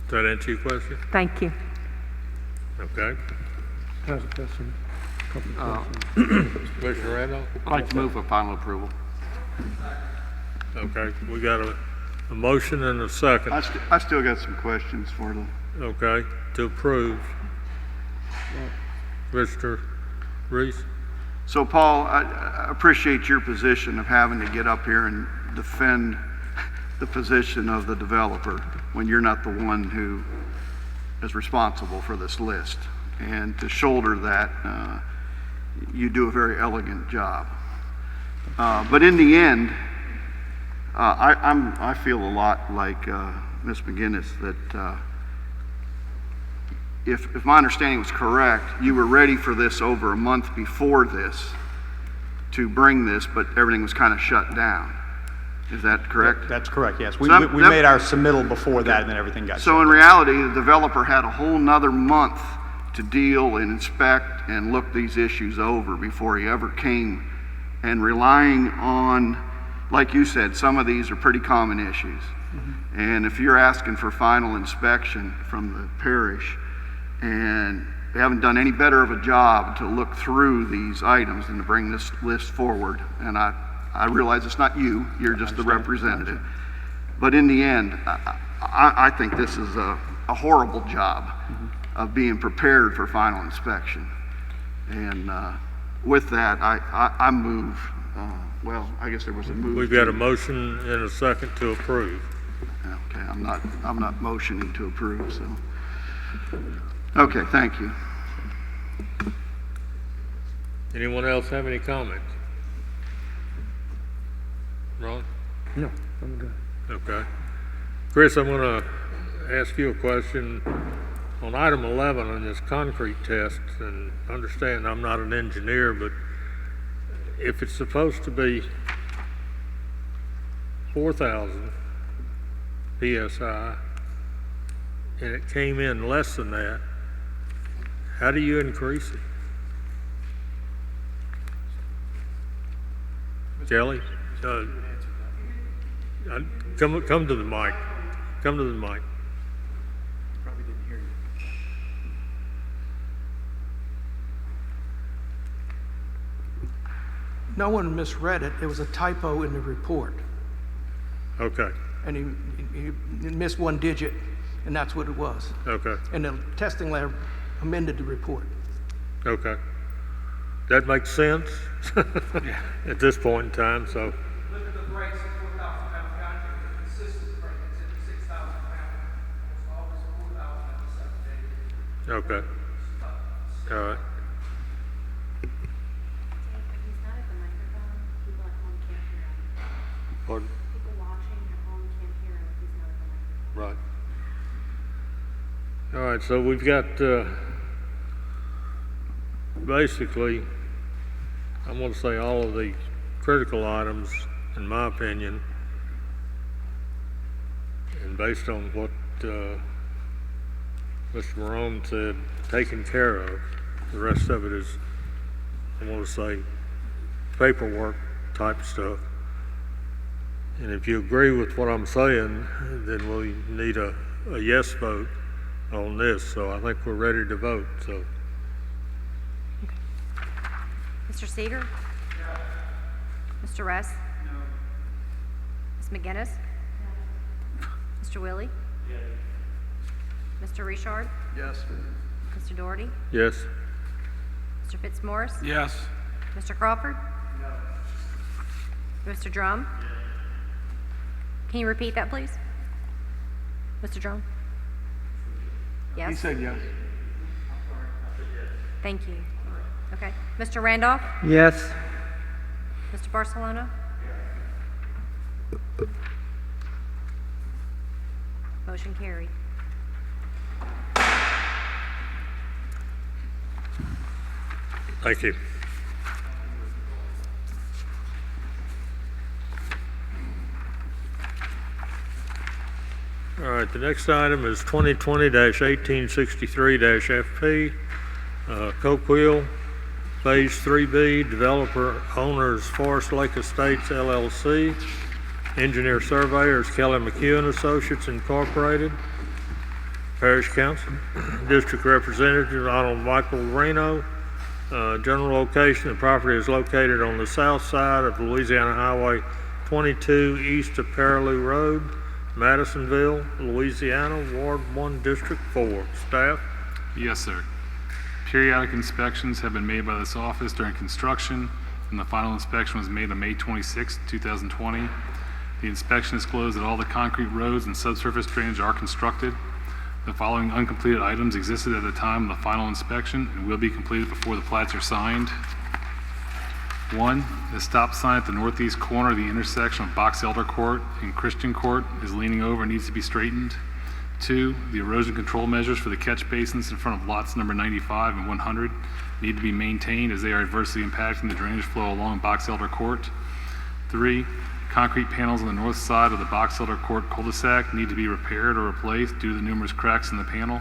Does that answer your question? Thank you. Okay. I have a question. Couple questions. Commissioner Randolph? I'd like to move for final approval. Okay, we got a motion and a second. I still got some questions for the. Okay, to approve. Mr. Reese? So, Paul, I appreciate your position of having to get up here and defend the position of the developer when you're not the one who is responsible for this list. And to shoulder that, you do a very elegant job. But in the end, I feel a lot like Ms. McGinnis that if my understanding was correct, you were ready for this over a month before this to bring this, but everything was kind of shut down. Is that correct? That's correct, yes. We So made our submittal before that, and then everything got So in reality, the developer had a whole nother month to deal and inspect and look these issues over before he ever came, and relying on, like you said, some of these are pretty common issues. Mm-hmm. And if you're asking for final inspection from the parish, and they haven't done any better of a job to look through these items and to bring this list forward, and I realize it's not you, you're just the representative. But in the end, I think this is a horrible job of being prepared for final inspection. And with that, I move, well, I guess there was a move. We've got a motion and a second to approve. Okay, I'm not motioning to approve, so. Okay, thank you. Anyone else have any comments? Ron? No, I'm good. Okay. Chris, I'm going to ask you a question on item 11 on this concrete test, and understand I'm not an engineer, but if it's supposed to be 4,000 PSI and it came in less than that, how do you increase it? Kelly? Come to the mic. Come to the mic. Probably didn't hear you. No one misread it. It was a typo in the report. Okay. And he missed one digit, and that's what it was. Okay. And the testing lab amended the report. Okay. That makes sense at this point in time, so. Look at the brakes at 4,000 pound concrete, the consistent brake, it's at 6,000 pound. It's always 4,000 at 7 days. Okay. All right. He's not at the microphone. People at home can't hear him. Pardon? People watching at home can't hear him if he's not at the microphone. Right. All right, so we've got, basically, I'm going to say all of the critical items, in my opinion, and based on what Mr. Marone said, taken care of. The rest of it is, I want to say, paperwork type stuff. And if you agree with what I'm saying, then we need a yes vote on this. So I think we're ready to vote. So. Mr. Seeger? No. Mr. Russ? No. Ms. McGinnis? No. Mr. Willie? Yes. Mr. Richard? Yes. Mr. Doherty? Yes. Mr. Fitzmaurice? Yes. Mr. Crawford? No. Mr. Drum? Yes. Can you repeat that, please? Mr. Drum? Yes? He said yes. Thank you. Okay. Mr. Randolph? Yes. Mr. Barcelona? Motion carried. Thank you. right, the next item is 2020-1863-FP, Coquille, Phase 3B, developer owners Forest Lake Estates LLC, engineer surveyors Kelly McHugh Associates Incorporated, Parish Council, District Representative Donald Michael Reno. General location, the property is located on the south side of Louisiana Highway 22 east of Paraloo Road, Madisonville, Louisiana, Ward 1, District 4. Staff? Yes, sir. Periodic inspections have been made by this office during construction, and the final inspection was made on May 26, 2020. The inspection disclosed that all the concrete roads and subsurface drainage are constructed. The following uncompleted items existed at the time of the final inspection and will be completed before the plats are signed. 1, the stop sign at the northeast corner of the intersection of Box Elder Court and Christian Court is leaning over and needs to be straightened. 2, the erosion control measures for the catch basins in front of lots number 95 and 100 need to be maintained as they are adversely impacting the drainage flow along Box Elder Court. 3, concrete panels on the north side of the Box Elder Court cul-de-sac need to be repaired or replaced due to the numerous cracks in the panel.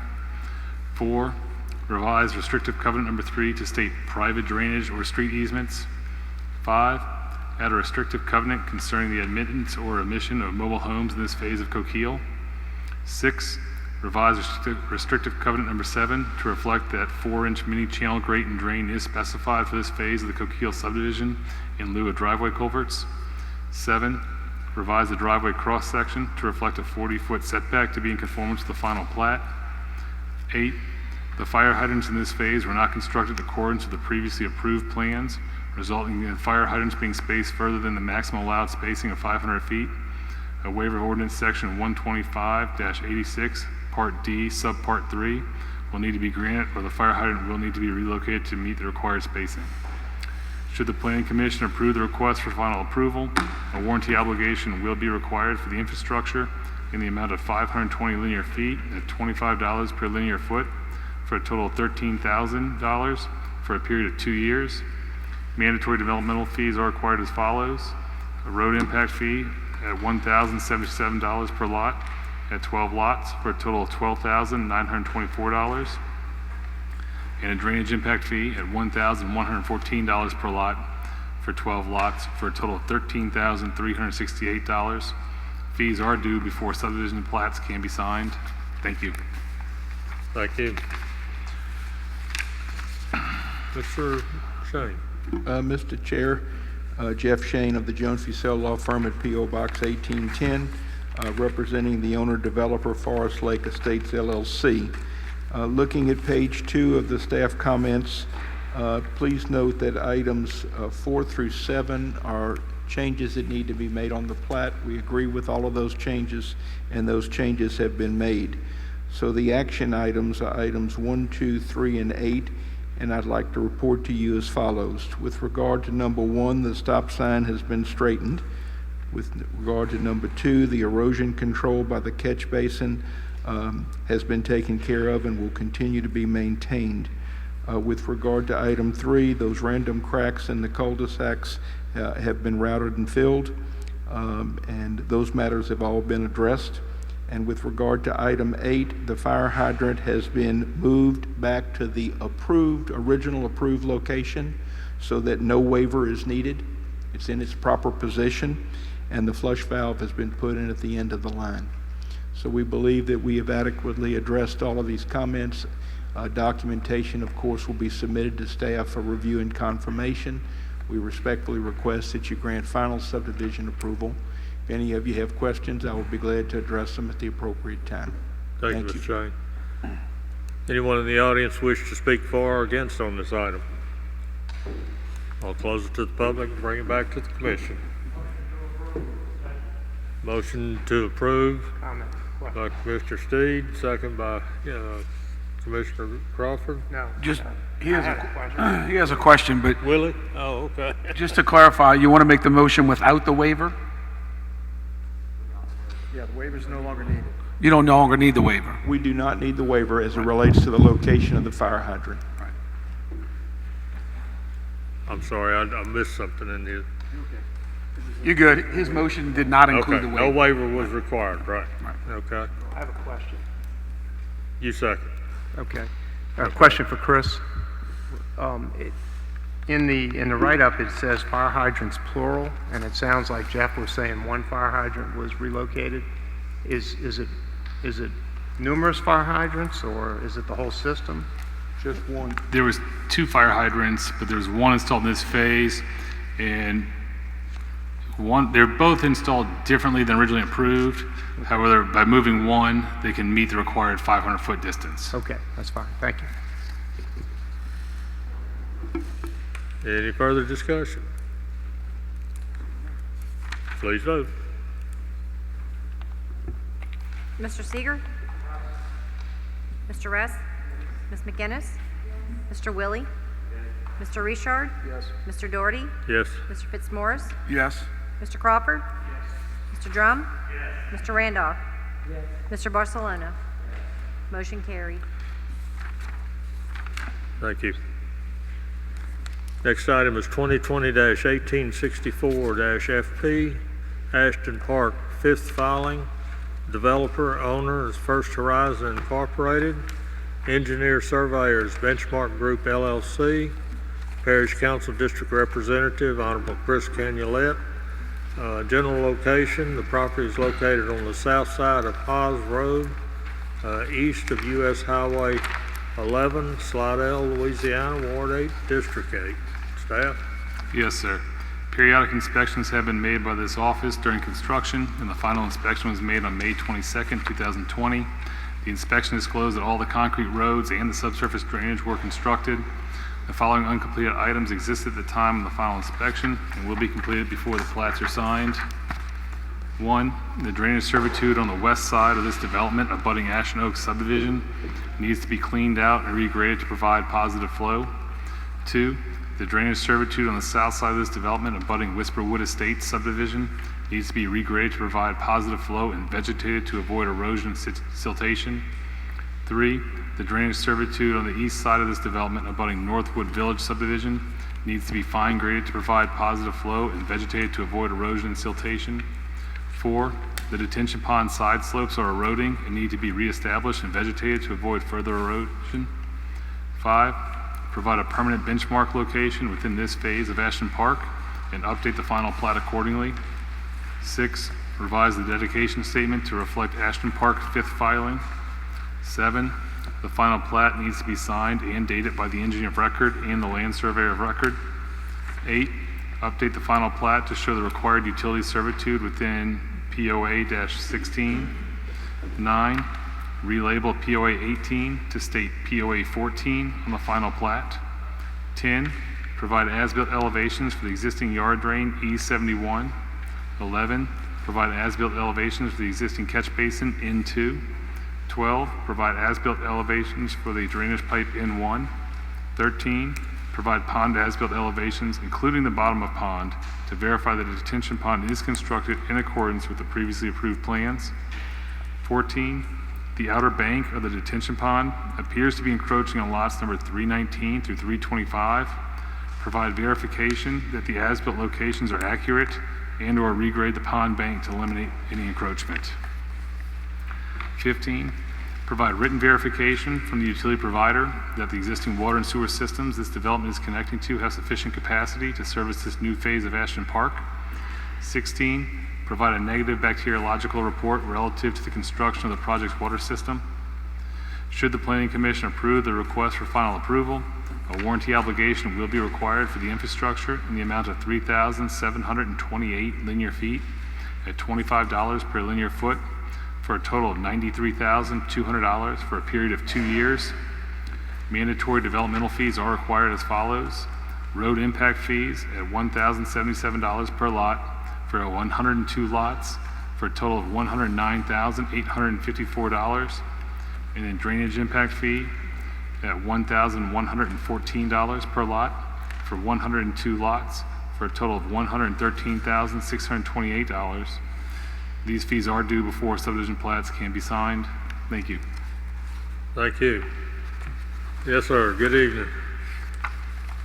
4, revise restrictive covenant number 3 to state private drainage or street easements. 5, add a restrictive covenant concerning the admittance or omission of mobile homes in this phase of Coquille. 6, revise restrictive covenant number 7 to reflect that 4-inch mini channel grate and drain is specified for this phase of the Coquille subdivision in lieu of driveway culverts. 7, revise the driveway cross-section to reflect a 40-foot setback to be in conformance with the final plat. 8, the fire hydrants in this phase were not constructed in accordance with the previously approved plans, resulting in fire hydrants being spaced further than the maximum allowed spacing of 500 feet. A waiver of ordinance section 125-86, Part D, Subpart 3, will need to be granted, or the fire hydrant will need to be relocated to meet the required spacing. Should the Planning Commission approve the request for final approval, a warranty obligation will be required for the infrastructure in the amount of 520 linear feet at $25 per linear foot for a total of $13,000 for a period of 2 years. Mandatory developmental fees are required as follows: a road impact fee at $1,077 per lot at 12 lots for a total of $12,924. And a drainage impact fee at $1,114 per lot for 12 lots for a total of $13,368. Fees are due before subdivision plats can be signed. Thank you. Thank you. Mr. Shane. Mr. Chair, Jeff Shane of the Jones Fussell Law Firm at P.O. Box 1810, representing the owner-developer Forest Lake Estates LLC. Looking at page 2 of the staff comments, please note that items 4 through 7 are changes that need to be made on the plat. We agree with all of those changes, and those changes have been made. So the action items are items 1, 2, 3, and 8, and I'd like to report to you as follows. With regard to number 1, the stop sign has been straightened. With regard to number 2, the erosion control by the catch basin has been taken care of and will continue to be maintained. With regard to item 3, those random cracks in the cul-de-sacs have been routed and filled, and those matters have all been addressed. And with regard to item 8, the fire hydrant has been moved back to the original approved location so that no waiver is needed. It's in its proper position, and the flush valve has been put in at the end of the line. So we believe that we have adequately addressed all of these comments. Documentation, of course, will be submitted to staff for review and confirmation. We respectfully request that you grant final subdivision approval. If any of you have questions, I will be glad to address them at the appropriate time. Thank you, Mr. Shane. Anyone in the audience wish to speak for or against on this item? I'll close it to the public and bring it back to the commission. Motion to approve by Commissioner Steed, second by Commissioner Crawford. No. Just, he has a question, but Willie? Oh, okay. just to clarify, you want to make the motion without the waiver? Yeah, the waiver's no longer needed. You don't no longer need the waiver? We do not need the waiver as it relates to the location of the fire hydrant. I'm sorry, I missed something in the... You're good. His motion did not include Okay, the no waiver. waiver was required, right? Okay. I have a question. You second. Okay. A question for Chris. In the write-up, it says fire hydrants plural, and it sounds like Jeff was saying one fire hydrant was relocated. Is it numerous fire hydrants, or is it the whole system? Just one. There was 2 fire hydrants, but there was one installed in this phase, and they're both installed differently than originally approved. However, by moving one, they can meet the required 500-foot distance. Okay, that's fine. Thank you. Any further discussion? Please vote. Mr. Seeger? Mr. Rest? Ms. McGinnis? Mr. Willie? Mr. Richard? Yes. Mr. Doherty? Yes. Mr. Fitzmaurice? Yes. Mr. Crawford? Mr. Drum? Mr. Randolph? Mr. Barcelona? Motion carried. Thank you. Next item is 2020-1864-FP, Ashton Park, 5th filing. Developer, owner is First Horizon Incorporated. Engineer surveyors, Benchmark Group LLC. Parish Council District Representative, Honorable Chris Canulet. General location, the property is located on the south side of Haas Road, east of U.S. Highway 11, Slidell, Louisiana, Ward 8, District 8. Staff? Yes, sir. Periodic inspections have been made by this office during construction, and the final inspection was made on May 22nd, 2020. The inspection disclosed that all the concrete roads and the subsurface drainage were constructed. The following uncompleted items existed at the time of the final inspection and will be completed before the plats are signed. 1, the drainage servitude on the west side of this development abutting Ashen Oak subdivision needs to be cleaned out and regraded to provide positive flow. 2, the drainage servitude on the south side of this development abutting Whisperwood Estates subdivision needs to be regraded to provide positive flow and vegetated to avoid erosion and siltation. 3, the drainage servitude on the east side of this development abutting Northwood Village subdivision needs to be fine graded to provide positive flow and vegetated to avoid erosion and siltation. 4, the detention pond side slopes are eroding and need to be reestablished and vegetated to avoid further erosion. 5, provide a permanent benchmark location within this phase of Ashton Park and update the final plat accordingly. 6, revise the dedication statement to reflect Ashton Park 5th filing. 7, the final plat needs to be signed and dated by the engineer of record and the land surveyor of record. 8, update the final plat to show the required utility servitude within POA-16. 9, relabel POA 18 to state POA 14 on the final plat. 10, provide as-built elevations for the existing yard drain E71. 11, provide as-built elevations for the existing catch basin N2. 12, provide as-built elevations for the drainage pipe N1. 13, provide pond as-built elevations, including the bottom of pond, to verify that the detention pond is constructed in accordance with the previously approved plans. 14, the outer bank of the detention pond appears to be encroaching on lots number 319 through 325. Provide verification that the as-built locations are accurate and/or regrade the pond bank to eliminate any encroachment. 15, provide written verification from the utility provider that the existing water and sewer systems this development is connecting to have sufficient capacity to service this new phase of Ashton Park. 16, provide a negative bacteriological report relative to the construction of the project's water system. Should the Planning Commission approve the request for final approval, a warranty obligation will be required for the infrastructure in the amount of 3,728 linear feet at $25 per linear foot for a total of $93,200 for a period of 2 years. Mandatory developmental fees are required as follows. Road impact fees at $1,077 per lot for 102 lots for a total of $109,854. And then drainage impact fee at $1,114 per lot for 102 lots for a total of $113,628. These fees are due before subdivision plats can be signed. Thank you. Thank you. Yes, sir. Good evening.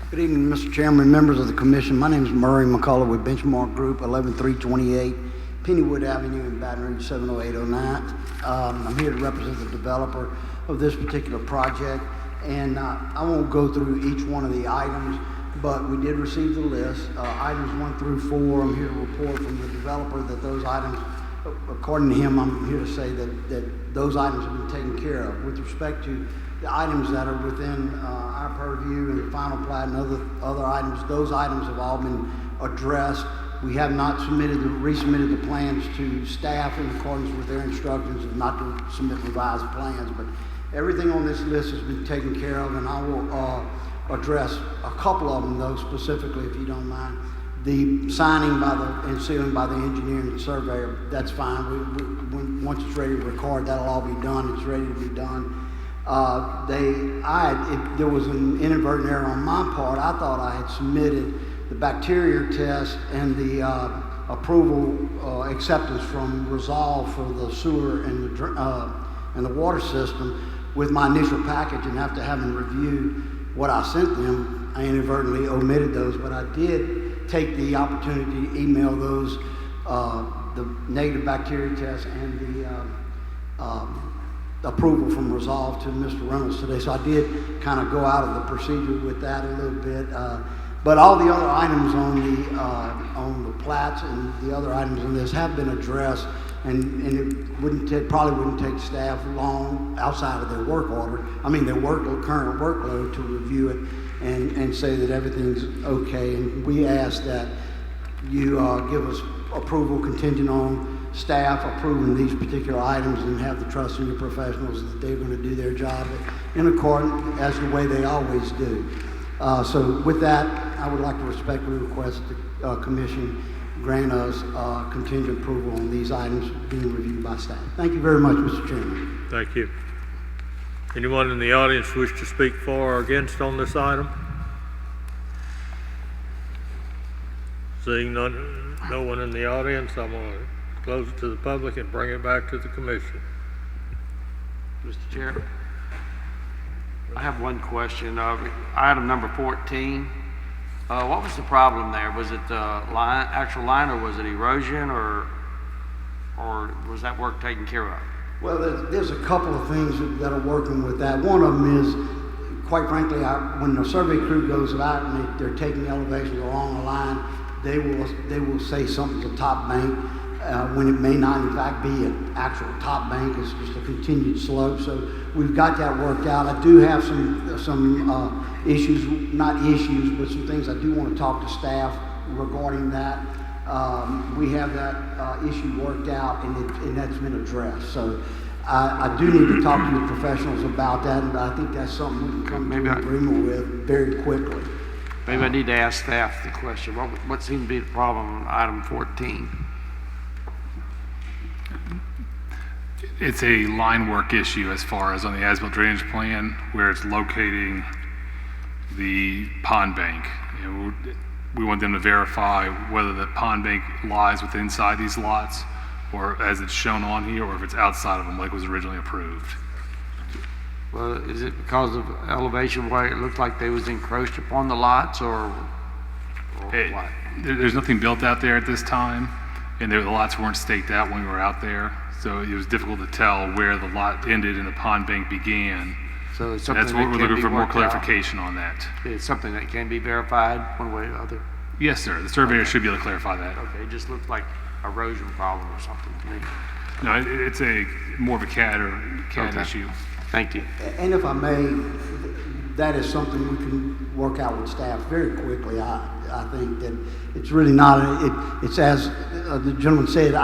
Good evening, Mr. Chairman, members of the commission. My name is Murray McCullough with Benchmark Group, 11328 Pennywood Avenue in Baton Rouge, 70809. I'm here to represent the developer of this particular project, and I won't go through each one of the items, but we did receive the list. Items 1 through 4, I'm here to report from the developer that those items, according to him, I'm here to say that those items have been taken care of. With respect to the items that are within our purview and the final plat and other items, those items have all been addressed. We have not resubmitted the plans to staff in accordance with their instructions of not to submit revised plans, but everything on this list has been taken care of, and I will address a couple of them, though, specifically, if you don't mind. The signing and sealing by the engineer and the surveyor, that's fine. Once it's ready to record, that'll all be done. It's ready to be done. There was an inadvertent error on my part. I thought I had submitted the bacteria test and the approval acceptance from Resolve for the sewer and the water system with my initial package, and after having reviewed what I sent them, I inadvertently omitted those, but I did take the opportunity to email those, the negative bacteria test and the approval from Resolve to Mr. Reynolds today. So I did kind of go out of the procedure with that a little bit. But all the other items on the plats and the other items on this have been addressed, and it probably wouldn't take staff long outside of their work order. I mean, their current workload to review it and say that everything's okay. And we ask that you give us approval contingent on staff approving these particular items, and have the trust in your professionals that they're going to do their job in accordance as the way they always do. So with that, I would like to respectfully request the commission grant us contingent approval on these items being reviewed by staff. Thank you very much, Mr. Chairman. Thank you. Anyone in the audience wish to speak for or against on this item? Seeing no one in the audience, I'm going to close it to the public and bring it back to the commission. Mr. Chair, I have one question. Item number 14, what was the problem there? Was it actual line, or was it erosion, or was that work taken care of? Well, there's a couple of things that are working with that. One of them is, quite frankly, when the survey crew goes out and they're taking elevations along the line, they will say something's a top bank when it may not in fact be an actual top bank. It's just a continued slope. So we've got that worked out. I do have some issues, not issues, but some things I do want to talk to staff regarding that. We have that issue worked out, and that's been addressed. So I do need to talk to the professionals about that, and I think that's something we can come to an agreement with very quickly. Maybe I need to ask staff the question. What seemed to be the problem on item 14? It's a line work issue as far as on the as-built drainage plan, where it's locating the pond bank. We want them to verify whether the pond bank lies within inside these lots, or as it's shown on here, or if it's outside of them like was originally approved. Well, is it because of elevation where it looked like they was encroached upon the lots, or what? There's nothing built out there at this time, and the lots weren't staked out when we were out there, so it was difficult to tell where the lot ended and the pond bank began. So it's something that's what we're looking for more worked clarification on that. It's something that can be verified one way or the other? Yes, sir. The surveyor should be able to clarify that. Okay, it just looked like erosion problem or something to me. No, it's more of a CAD issue. Thank you. And if I may, that is something we can work out with staff very quickly. I think that it's really not, it's as the gentleman said,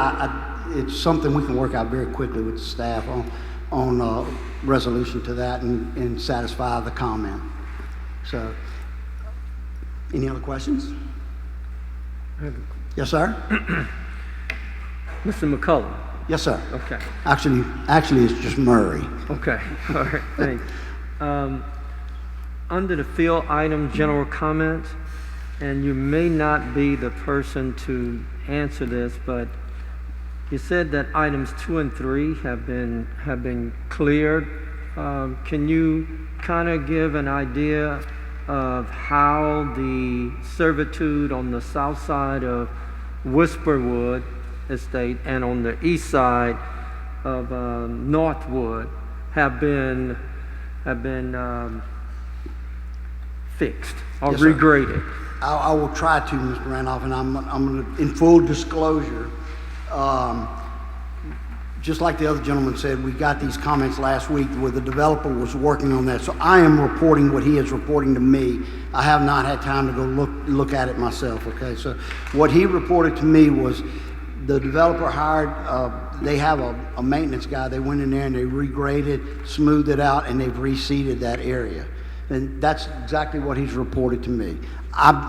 it's something we can work out very quickly with the staff on resolution to that and satisfy the comment. So, any other questions? Yes, sir. Mr. McCullough. Yes, sir. Okay. Actually, it's just Murray. Okay. All right. Thanks. Under the field item, general comments, and you may not be the person to answer this, but you said that items 2 and 3 have been cleared. Can you kind of give an idea of how the servitude on the south side of Whisperwood Estate and on the east side of Northwood have been fixed or Yes, sir. regraded. I will try to, Mr. Randolph, and I'm going to, in full disclosure, just like the other gentleman said, we got these comments last week where the developer was working on that. So I am reporting what he is reporting to me. I have not had time to go look at it myself, okay? So what he reported to me was the developer hired, they have a maintenance guy. They went in there and they regraded, smoothed it out, and they've reseeded that area. And that's exactly what he's reported to me.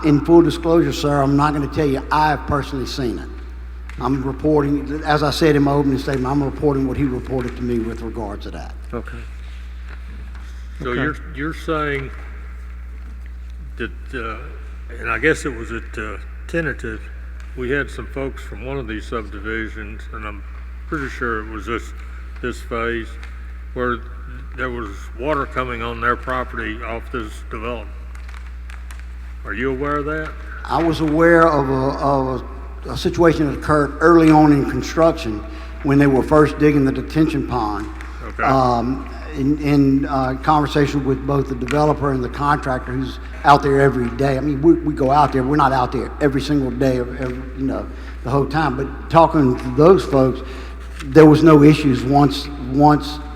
In full disclosure, sir, I'm not going to tell you I've personally seen it. I'm reporting, as I said in my opening statement, I'm reporting what he reported to me with regard to that. Okay. So Okay. you're saying that, and I guess it was at tentative, we had some folks from one of these subdivisions, and I'm pretty sure it was this phase, where there was water coming on their property off this development. Are you aware of that? I was aware of a situation that occurred early on in construction when they were first digging the detention pond. Okay. In conversation with both the developer and the contractor who's out there every day. I mean, we go out there. We're not out there every single day, the whole time. But talking to those folks, there was no issues once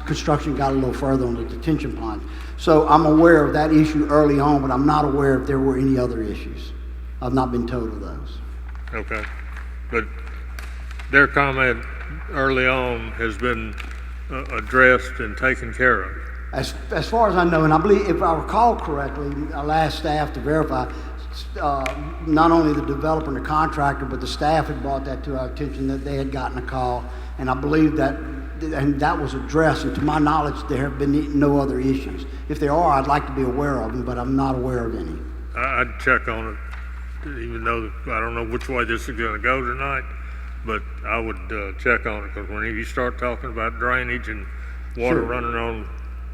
construction got a little further on the detention pond. So I'm aware of that issue early on, but I'm not aware if there were any other issues. I've not been told of those. Okay. But their comment early on has been addressed and taken care of. As far as I know, and I believe, if I recall correctly, I asked staff to verify, not only the developer and the contractor, but the staff had brought that to our attention that they had gotten a call, and I believe that, and that was addressed, and to my knowledge, there have been no other issues. If there are, I'd like to be aware of them, but I'm not aware of any. I'd check on it, even though I don't know which way this is going to go tonight, but I would check on it, because when you start talking about drainage and water Sure. running on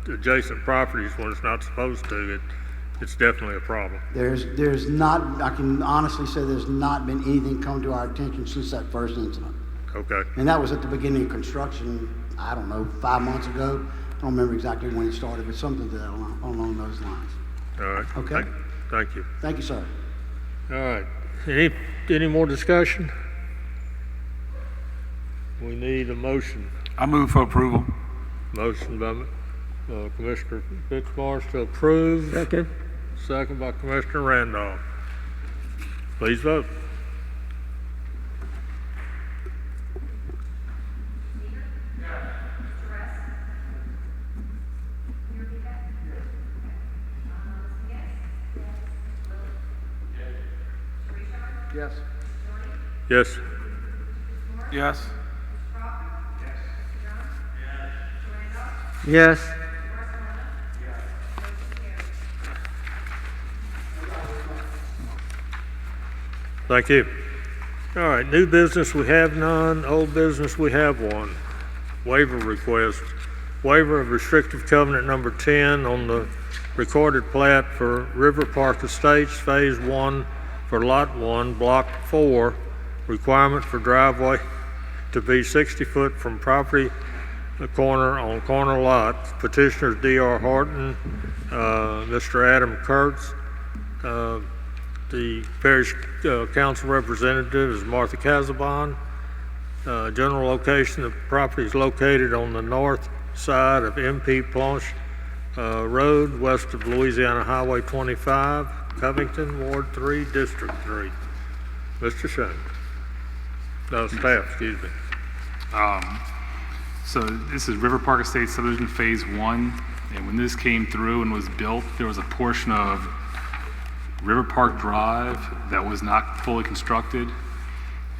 adjacent properties when it's not supposed to, it's definitely a problem. There's not, I can honestly say there's not been anything come to our attention since that first incident. Okay. And that was at the beginning of construction, I don't know, 5 months ago. I don't remember exactly when it started, but something to that along those lines. All right. Okay. Thank you. Thank you, sir. All right. Any more discussion? We need a motion. I move for approval. Motion by Commissioner Fitzmaurice to approve. Second. Second by Commissioner Randolph. Please vote. Yes. Yes. Yes. Yes. Thank you. All right, new business, we have none. Old business, we have one. Waiver request. Waiver of restrictive covenant number 10 on the recorded plat for River Park Estates, Phase 1 for Lot 1, Block 4. Requirement for driveway to be 60 foot from property corner on corner lots. Petitioners D.R. Horton, Mr. Adam Kurtz. The parish council representative is Martha Casabon. General location of the property is located on the north side of MP Planche Road, west of Louisiana Highway 25, Covington, Ward 3, District 3. Mr. Shane. No, staff, excuse me. So this is River Park Estates subdivision phase 1, and when this came through and was built, there was a portion of River Park Drive that was not fully constructed,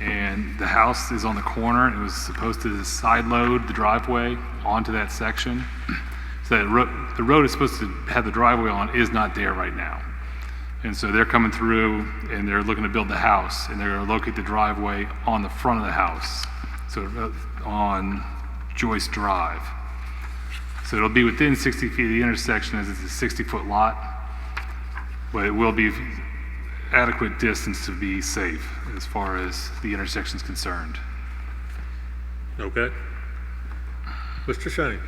and the house is on the corner, and it was supposed to side load the driveway onto that section. So the road is supposed to have the driveway on is not there right now. And so they're coming through and they're looking to build the house, and they're going to locate the driveway on the front of the house, so on Joyce Drive. So it'll be within 60 feet of the intersection, as it's a 60-foot lot. but it will be adequate distance to be safe as far as the intersection is concerned. Okay. Mr. Shane.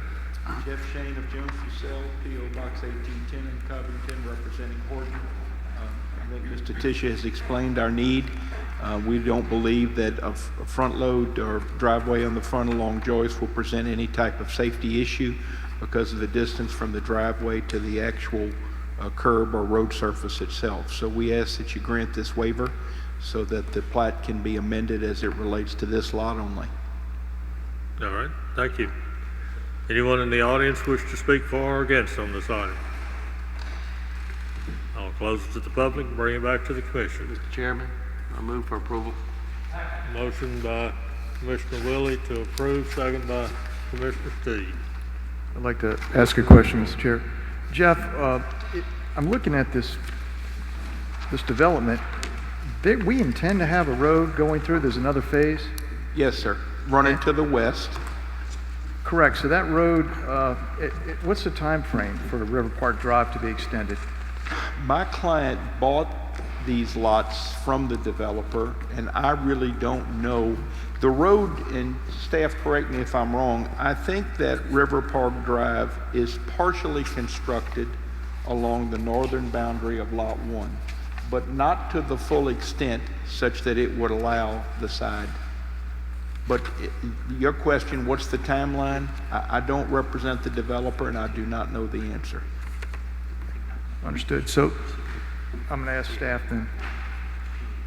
Jeff Shane of Jones Fussell, P.O. Box 1810 in Covington, representing Horton. I think Mr. Tisha has explained our need. We don't believe that a front load or driveway on the front along Joyce will present any type of safety issue because of the distance from the driveway to the actual curb or road surface itself. So we ask that you grant this waiver so that the plat can be amended as it relates to this lot only. All right, thank you. Anyone in the audience wish to speak for or against on this item? I'll close it to the public and bring it back to the commission. Mr. Chairman, I move for approval. Motion by Commissioner Willie to approve, second by Commissioner Steve. I'd like to ask a question, Mr. Chair. Jeff, I'm looking at this development. We intend to have a road going through. There's another phase? Yes, sir. Running to the west. Correct. So that road, what's the time frame for River Park Drive to be extended? My client bought these lots from the developer, and I really don't know. The road, and staff correct me if I'm wrong, I think that River Park Drive is partially constructed along the northern boundary of Lot 1, but not to the full extent such that it would allow the side. But your question, what's the timeline? I don't represent the developer, and I do not know the answer. Understood. So I'm going to ask staff then.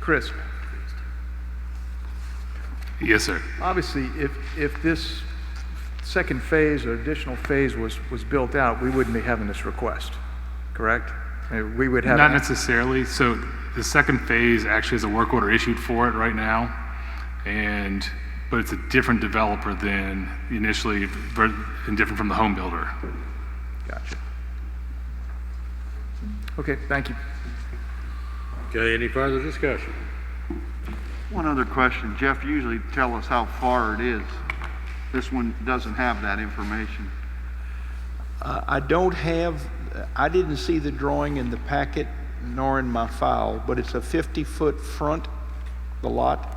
Chris? Yes, sir. Obviously, if this second phase or additional phase was built out, we wouldn't be having this request, correct? We would have... Not necessarily. So the second phase actually has a work order issued for it right now, but it's a different developer than initially, and different from the home builder. Gotcha. Okay, thank you. Okay, any further discussion? One other question. Jeff, you usually tell us how far it is. This one doesn't have that information. I didn't see the drawing in the packet nor in my file, but it's a 50-foot front, the lot.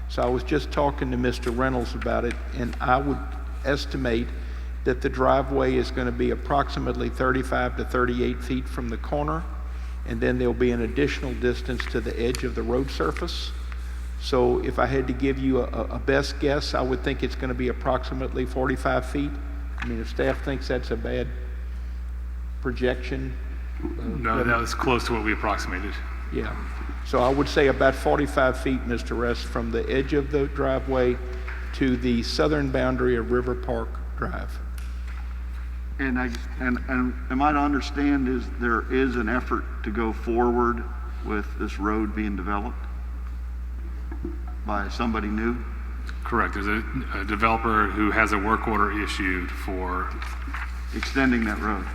So I was just talking to Mr. Reynolds about it, and I would estimate that the driveway is going to be approximately 35 to 38 feet from the corner, and then there'll be an additional distance to the edge of the road surface. So if I had to give you a best guess, I would think it's going to be approximately 45 feet. I mean, if staff thinks that's a bad projection. No, that was close to what we approximated. Yeah. So I would say about 45 feet, Mr. Rest, from the edge of the driveway to the southern boundary of River Park Drive. And am I to understand is there is an effort to go forward with this road being developed by somebody new? Correct. There's a developer who has a work order issued for extending that road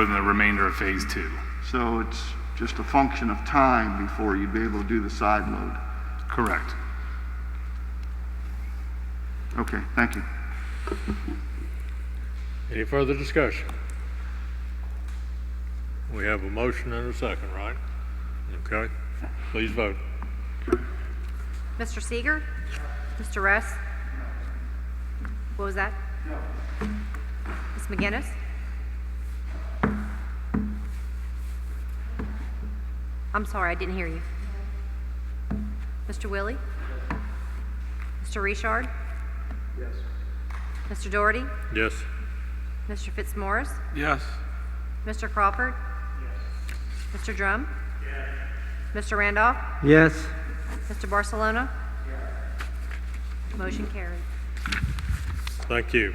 and the remainder of phase 2. So it's just a function of time before you'd be able to do the side load. Correct. Okay, thank you. Any further discussion? We have a motion and a second, right? Okay, please vote. Mr. Seeger? Mr. Russ? What was that? No. Ms. McGinnis? I'm sorry, I didn't hear you. Mr. Willie? Mr. Richard? Yes. Mr. Doherty? Yes. Mr. Fitzmaurice? Yes. Mr. Crawford? Yes. Mr. Drum? Yes. Mr. Randolph? Yes. Mr. Barcelona? Yes. Motion carried. Thank you.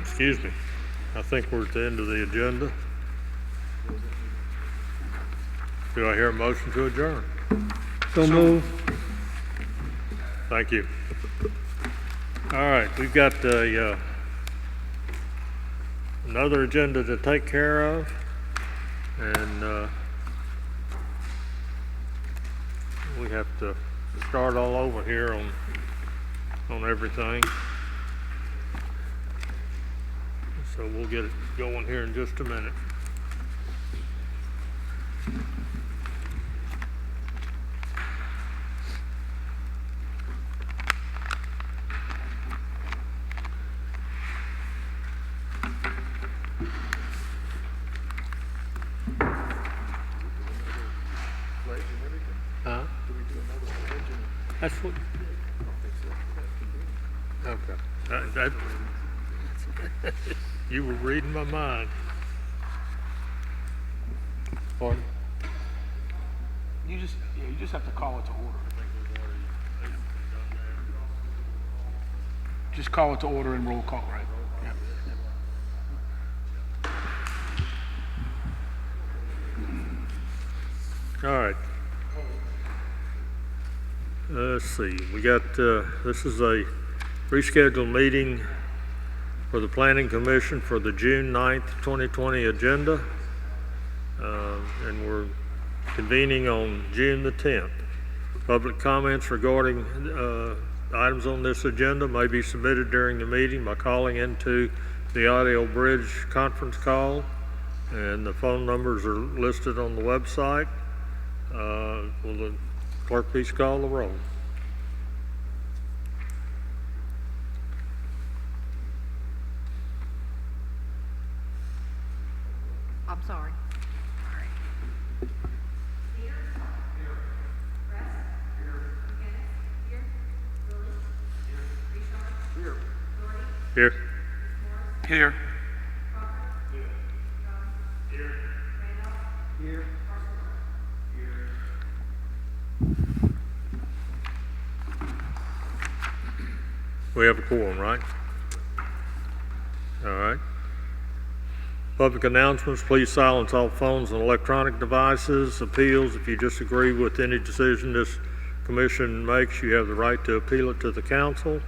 Excuse me. I think we're at the end of the agenda. Do I hear a motion to adjourn? So move. Thank you. All right, we've got another agenda to take care of, and we have to start all over here on everything. So we'll get it going here in just a minute. That's what. Okay. You were reading my mind. Pardon? You just have to call it to order. Just call it to order and roll call, right? Yeah. All right. Let's see, we got, this is a rescheduled meeting for the Planning Commission for the June 9th, 2020 agenda. And we're convening on June the 10th. Public comments regarding items on this agenda may be submitted during the meeting by calling into the audio bridge conference call, and the phone numbers are listed on the website. Will the clerk please call the roll? I'm sorry. Here. Here. We have a quorum, right? All right. Public announcements, please silence all phones and electronic devices. Appeals, if you disagree with any decision this commission makes, you have the right to appeal it to the council.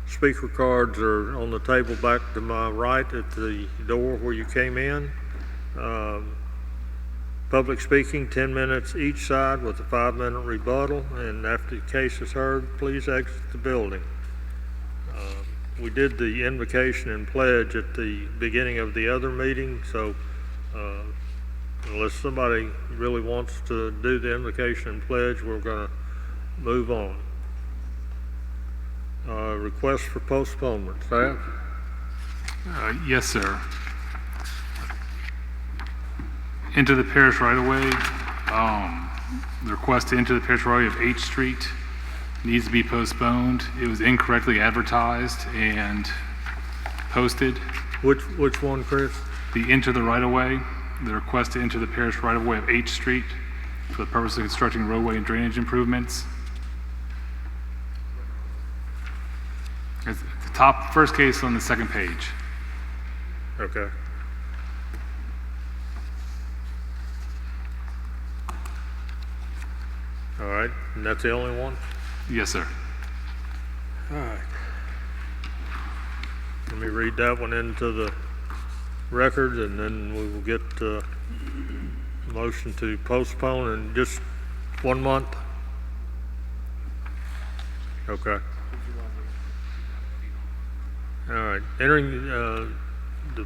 Speaker cards are on the table back to my right at the door where you came in. Public speaking, 10 minutes each side with a 5-minute rebuttal, and after the case is heard, please exit the building. We did the invocation and pledge at the beginning of the other meeting, so unless somebody really wants to do the invocation and pledge, we're going to move on. Request for postponement. Staff? Yes, sir. Into the parish right away. The request to enter the parish right away of H Street needs to be postponed. It was incorrectly advertised and posted. Which one, Chris? The enter the right of way. The request to enter the parish right of way of H Street for the purpose of constructing roadway and drainage improvements. It's the top first case on the second page. Okay. All right, and that's the only one? Yes, sir. All right. Let me read that one into the record, and then we will get a motion to postpone in just 1 month. Okay. All right. Entering the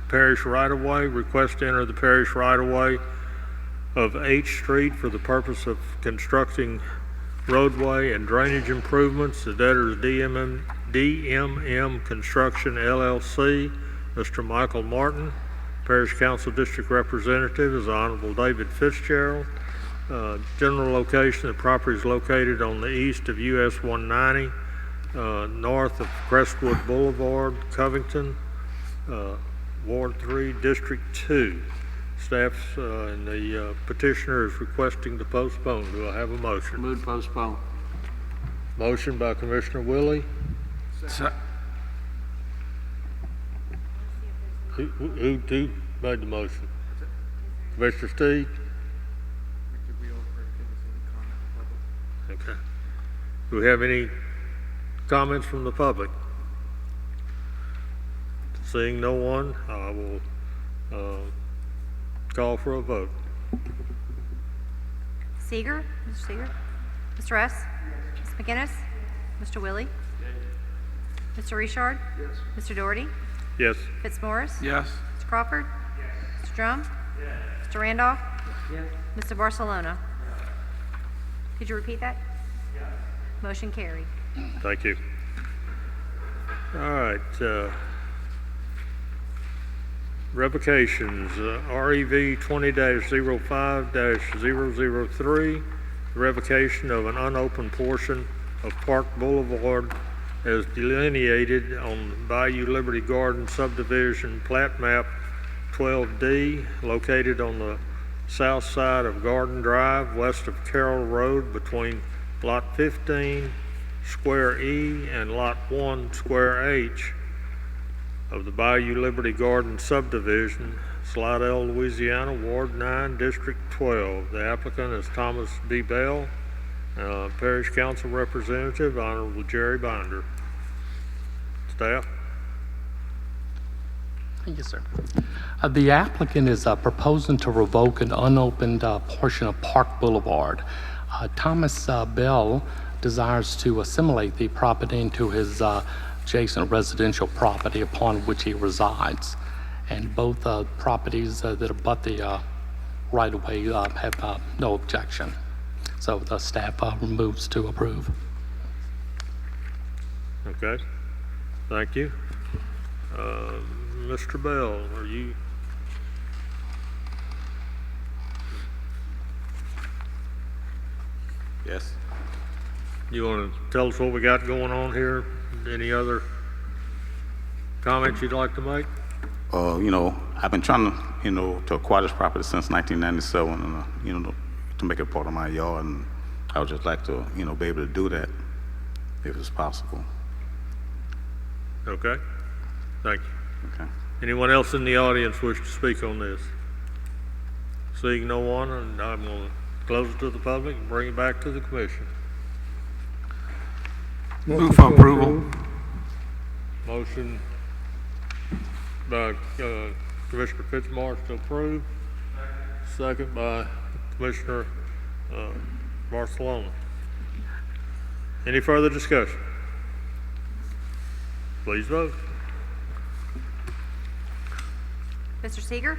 parish right-of-way, request to enter the parish right-of-way of H Street for the purpose of constructing roadway and drainage improvements. The debtor is DMM Construction LLC. Mr. Michael Martin. Parish Council District Representative is Honorable David Fitzgerald. General location, the property is located on the east of US 190, north of Crestwood Boulevard, Covington, Ward 3, District 2. Staff and the petitioner is requesting to postpone. Do I have a motion? Move to postpone. Motion by Commissioner Willie. Who made the motion? Commissioner Steve? Okay. Do we have any comments from the public? Seeing no one, I will call for a vote. Seeger? Mr. Seeger? Mr. S? Ms. McGinnis? Mr. Willie? Mr. Richard? Yes. Mr. Doherty? Yes. Yes. Fitzmaurice? Mr. Crawford? Yes. Mr. Drum? Yes. Mr. Randolph? Yes. Mr. Barcelona? Could you repeat that? Yes. Motion carried. Thank you. All right. Revocations, REV 20-05-003, revocation of an unopened portion of Park Boulevard as delineated on Bayou Liberty Garden subdivision plat map 12D, located on the south side of Garden Drive, west of Carroll Road, between Lot 15, Square E, and Lot 1, Square H of the Bayou Liberty Garden subdivision, Slidell, Louisiana, Ward 9, District 12. The applicant is Thomas B. Bell, Parish Council Representative, Honorable Jerry Binder. Staff? Yes, sir. The applicant is proposing to revoke an unopened portion of Park Boulevard. Thomas Bell desires to assimilate the property into his adjacent residential property upon which he resides. And both properties that abut the right-of-way have no objection. So the staff moves to approve. Okay, thank you. Mr. Bell, are you? Yes. You want to tell us what we got going on here? Any other comments you'd like to make? I've been trying to, to acquire this property since 1997, and, to make it part of my yard, and I would just like to, be able to do that if it's possible. Okay, thank you. Okay. Anyone else in the audience wish to speak on this? Seeing no one, and I'm going to close it to the public and bring it back to the commission. Move for approval. Motion by Commissioner Fitzmarsh to approve. Second by Commissioner Barcelona. Any further discussion? Please vote. Mr. Seeger?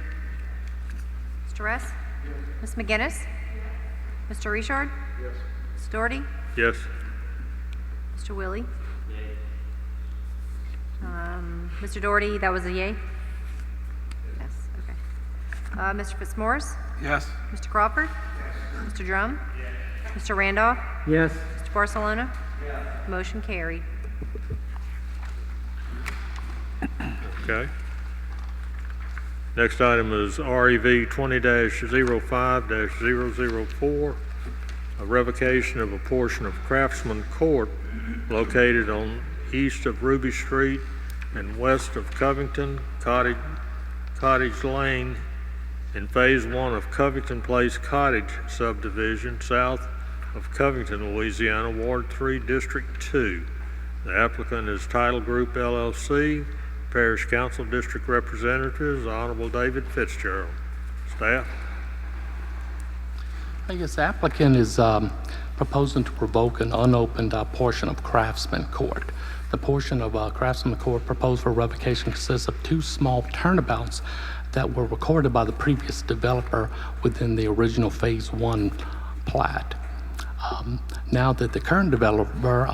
Mr. Ress? Ms. McGinnis? Mr. Richard? Yes. Ms. Doherty? Yes. Mr. Willie? Mr. Doherty, that was a yay? Yes, okay. Mr. Fitzmaurice? Yes. Mr. Crawford? Yes. Mr. Drum? Yes. Mr. Randolph? Yes. Mr. Barcelona? Yes. Motion carried. Okay. Next item is REV 20-05-004, a revocation of a portion of Craftsman Court located on east of Ruby Street and west of Covington Cottage Lane in Phase 1 of Covington Place Cottage subdivision, south of Covington, Louisiana, Ward 3, District 2. The applicant is Title Group LLC. Parish Council District Representatives, Honorable David Fitzgerald. Staff? I guess the applicant is proposing to revoke an unopened portion of Craftsman Court. The portion of Craftsman Court proposed for revocation consists of two small turnabouts that were recorded by the previous developer within the original Phase 1 plat. Now that the current developer,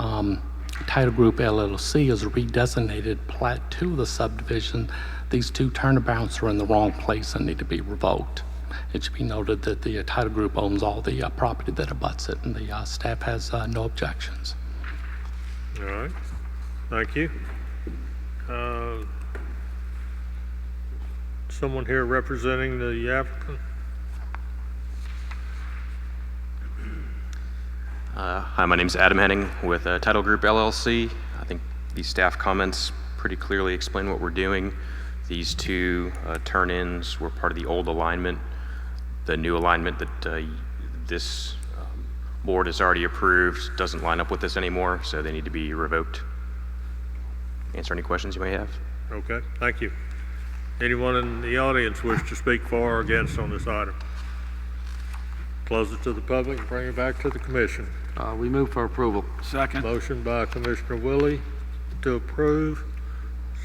Title Group LLC, has redesignated Plat 2 of the subdivision, these two turnabouts are in the wrong place and need to be revoked. It should be noted that the Title Group owns all the property that abuts it, and the staff has no objections. All right. Thank you. Someone here representing the applicant? Hi, my name is Adam Henning with Title Group LLC. I think these staff comments pretty clearly explain what we're doing. These two turn-ins were part of the old alignment. The new alignment that this board has already approved doesn't line up with this anymore, so they need to be revoked. Answer any questions you may have. Okay, thank you. Anyone in the audience wish to speak for or against on this item? Close it to the public and bring it back to the commission. We move for approval. Second. Motion by Commissioner Willie to approve,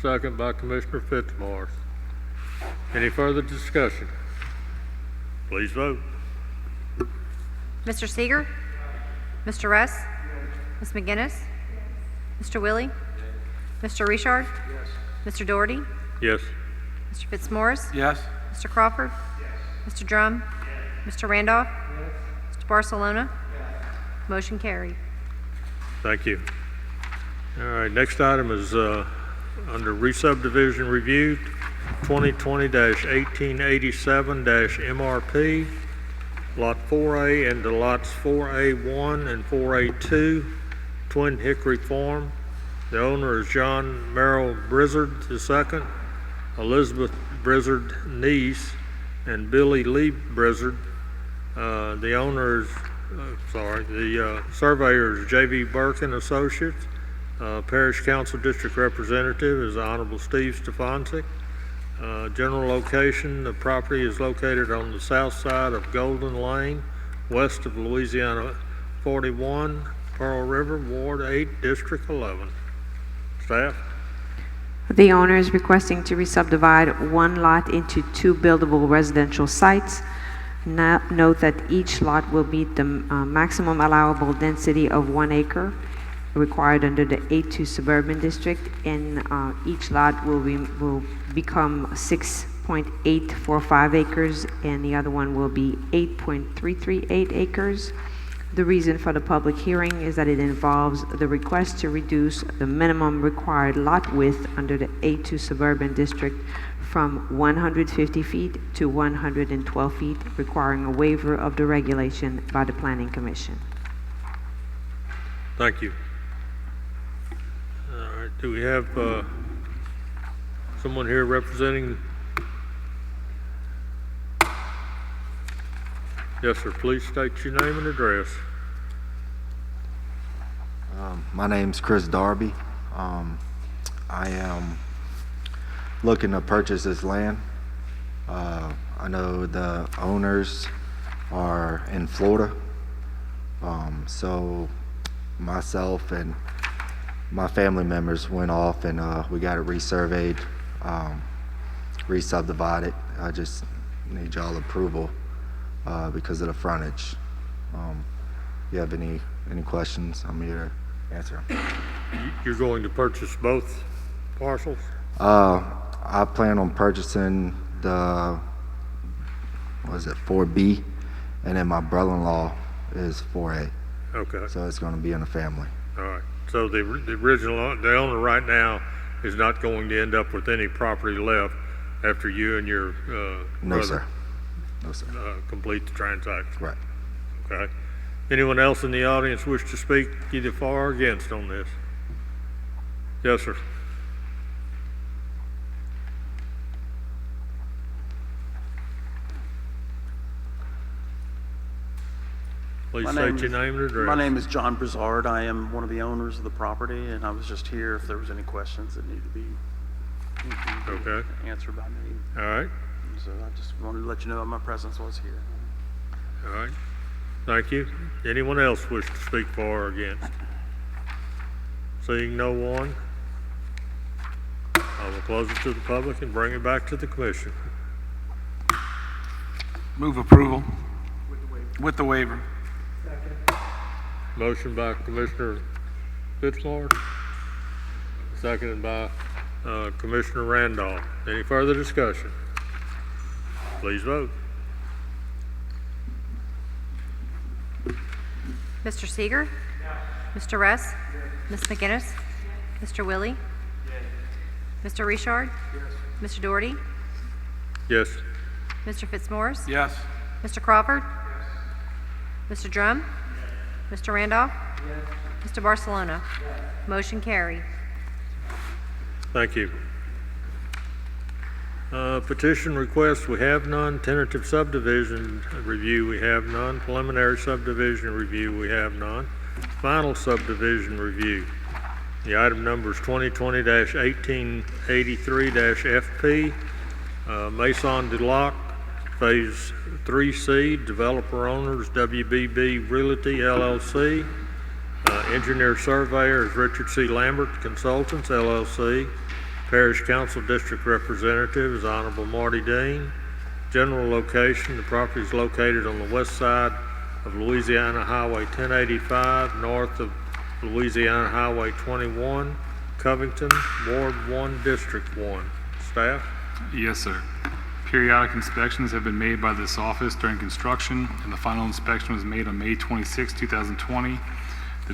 second by Commissioner Fitzmaurice. Any further discussion? Please vote. Mr. Seeger? Mr. Ress? Ms. McGinnis? Mr. Willie? Mr. Richard? Mr. Doherty? Yes. Mr. Fitzmaurice? Yes. Mr. Crawford? Mr. Drum? Mr. Randolph? Mr. Barcelona? Motion carried. Thank you. All right, next item is under re-subdivision review, 2020-1887-MRP, Lot 4A into Lots 4A1 and 4A2, Twin Hickory Farm. The owner is John Merrill Brizzard II, Elizabeth Brizzard niece, and Billy Lee Brizzard. The owner is, the surveyor is J.V. Burke and Associates. Parish Council District Representative is the Honorable Steve Stefancic. General location, the property is located on the south side of Golden Lane, west of Louisiana 41, Pearl River, Ward 8, District 11. Staff? The owner is requesting to re-subdivide one lot into two buildable residential sites. Note that each lot will meet the maximum allowable density of 1 acre required under the A2 suburban district, and each lot will become 6.845 acres, and the other one will be 8.338 acres. The reason for the public hearing is that it involves the request to reduce the minimum required lot width under the A2 suburban district from 150 feet to 112 feet, requiring a waiver of the regulation by the Planning Commission. Thank you. All right, do we have someone here representing? Yes, sir. Please state your name and address. My name's Chris Darby. I am looking to purchase this land. I know the owners are in Florida, so myself and my family members went off and we got it resurveyed, re-subdivided. I just need y'all approval because of the frontage. You have any questions, I'm here to answer them. You're going to purchase both parcels? I plan on purchasing the, 4B, and then my brother-in-law is 4A. Okay. So it's going to be in the family. All right. So the original, the owner right now is not going to end up with any property left after you and your No, brother sir. No, sir. Complete the transaction. Right. Okay. Anyone else in the audience wish to speak either for or against on this? Yes, sir. Please state your name and address. My name is John Brizard. I am one of the owners of the property, and I was just here if there was any questions that need to be okay. answered by me. All right. So I just wanted to let you know my presence was here. All right. Thank you. Anyone else wish to speak for or against? Seeing no one, I will close it to the public and bring it back to the commission. Move approval. With the waiver. Motion by Commissioner Fitzmore, seconded by Commissioner Randolph. Any further discussion? Please vote. Mr. Seeger? Mr. Russ? Ms. McGinnis? Mr. Willie? Mr. Richard? Mr. Doherty? Yes. Mr. Fitzmaurice? Yes. Mr. Crawford? Mr. Drum? Mr. Randolph? Mr. Barcelona? Motion carried. Thank you. Petition request, we have none. Tentative subdivision review, we have none. Preliminary subdivision review, we have none. Final subdivision review. The item number is 2020-1883-FP. Maison de Lac, Phase 3C, developer owners WBB Realty LLC. Engineer surveyor is Richard C. Lambert Consultants LLC. Parish Council District Representative is Honorable Marty Dean. General location, the property is located on the west side of Louisiana Highway 1085, north of Louisiana Highway 21, Covington, Ward 1, District 1. Staff? Yes, sir. Periodic inspections have been made by this office during construction, and the final inspection was made on May 26, 2020. The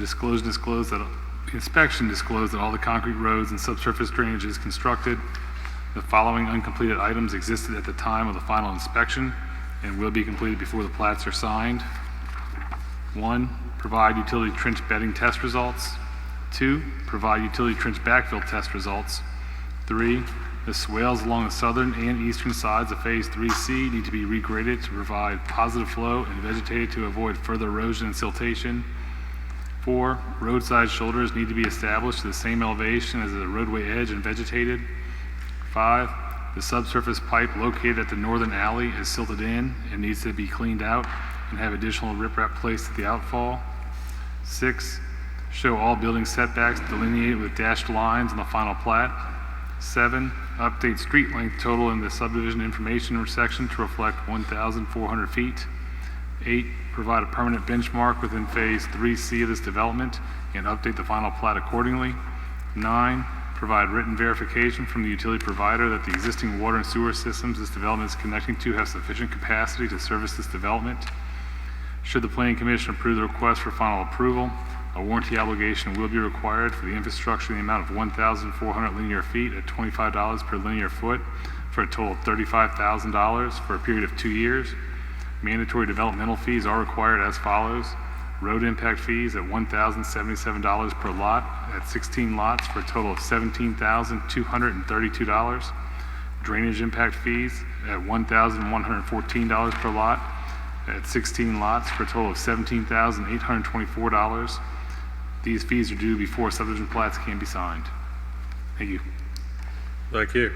inspection disclosed that all the concrete roads and subsurface drainages constructed, the following uncompleted items existed at the time of the final inspection and will be completed before the plats are signed. 1, provide utility trench bedding test results. 2, provide utility trench backfill test results. 3, the swales along the southern and eastern sides of Phase 3C need to be regraded to provide positive flow and vegetated to avoid further erosion and siltation. 4, roadside shoulders need to be established to the same elevation as the roadway edge and vegetated. 5, the subsurface pipe located at the northern alley is silted in and needs to be cleaned out and have additional riprap placed at the outfall. 6, show all building setbacks delineated with dashed lines on the final plat. 7, update street length total in the subdivision information section to reflect 1,400 feet. 8, provide a permanent benchmark within Phase 3C of this development and update the final plat accordingly. 9, provide written verification from the utility provider that the existing water and sewer systems this development is connecting to have sufficient capacity to service this development. Should the Planning Commission approve the request for final approval, a warranty obligation will be required for the infrastructure in the amount of 1,400 linear feet at $25 per linear foot for a total of $35,000 for a period of 2 years. Mandatory developmental fees are required as follows. Road impact fees at $1,077 per lot at 16 lots for a total of $17,232. Drainage impact fees at $1,114 per lot at 16 lots for a total of $17,824. These fees are due before subdivision plats can be signed. Thank you. Thank you.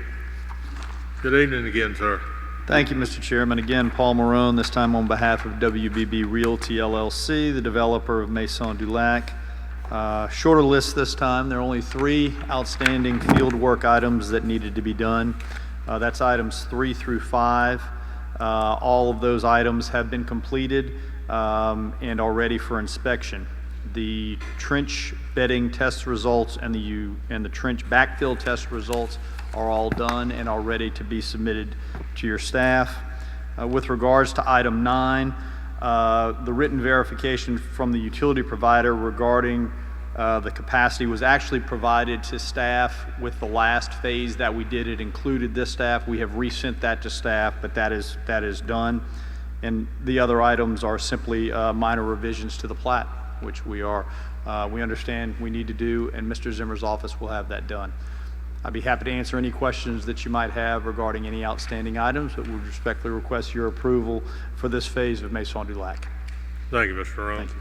Good evening again, sir. Thank you, Mr. Chairman. Again, Paul Marone, this time on behalf of WBB Realty LLC, the developer of Maison du Lac. Shorter list this time. There are only 3 outstanding field work items that needed to be done. That's items 3 through 5. All of those items have been completed and are ready for inspection. The trench bedding test results and the trench backfill test results are all done and are ready to be submitted to your staff. With regards to item 9, the written verification from the utility provider regarding the capacity was actually provided to staff with the last phase that we did. It included this staff. We have resent that to staff, but that is done. And the other items are simply minor revisions to the plat, which we understand we need to do, and Mr. Zimmer's office will have that done. I'd be happy to answer any questions that you might have regarding any outstanding items, but would respectfully request your approval for this phase of Maison du Lac. Thank you, Mr. Rowan. Thank you.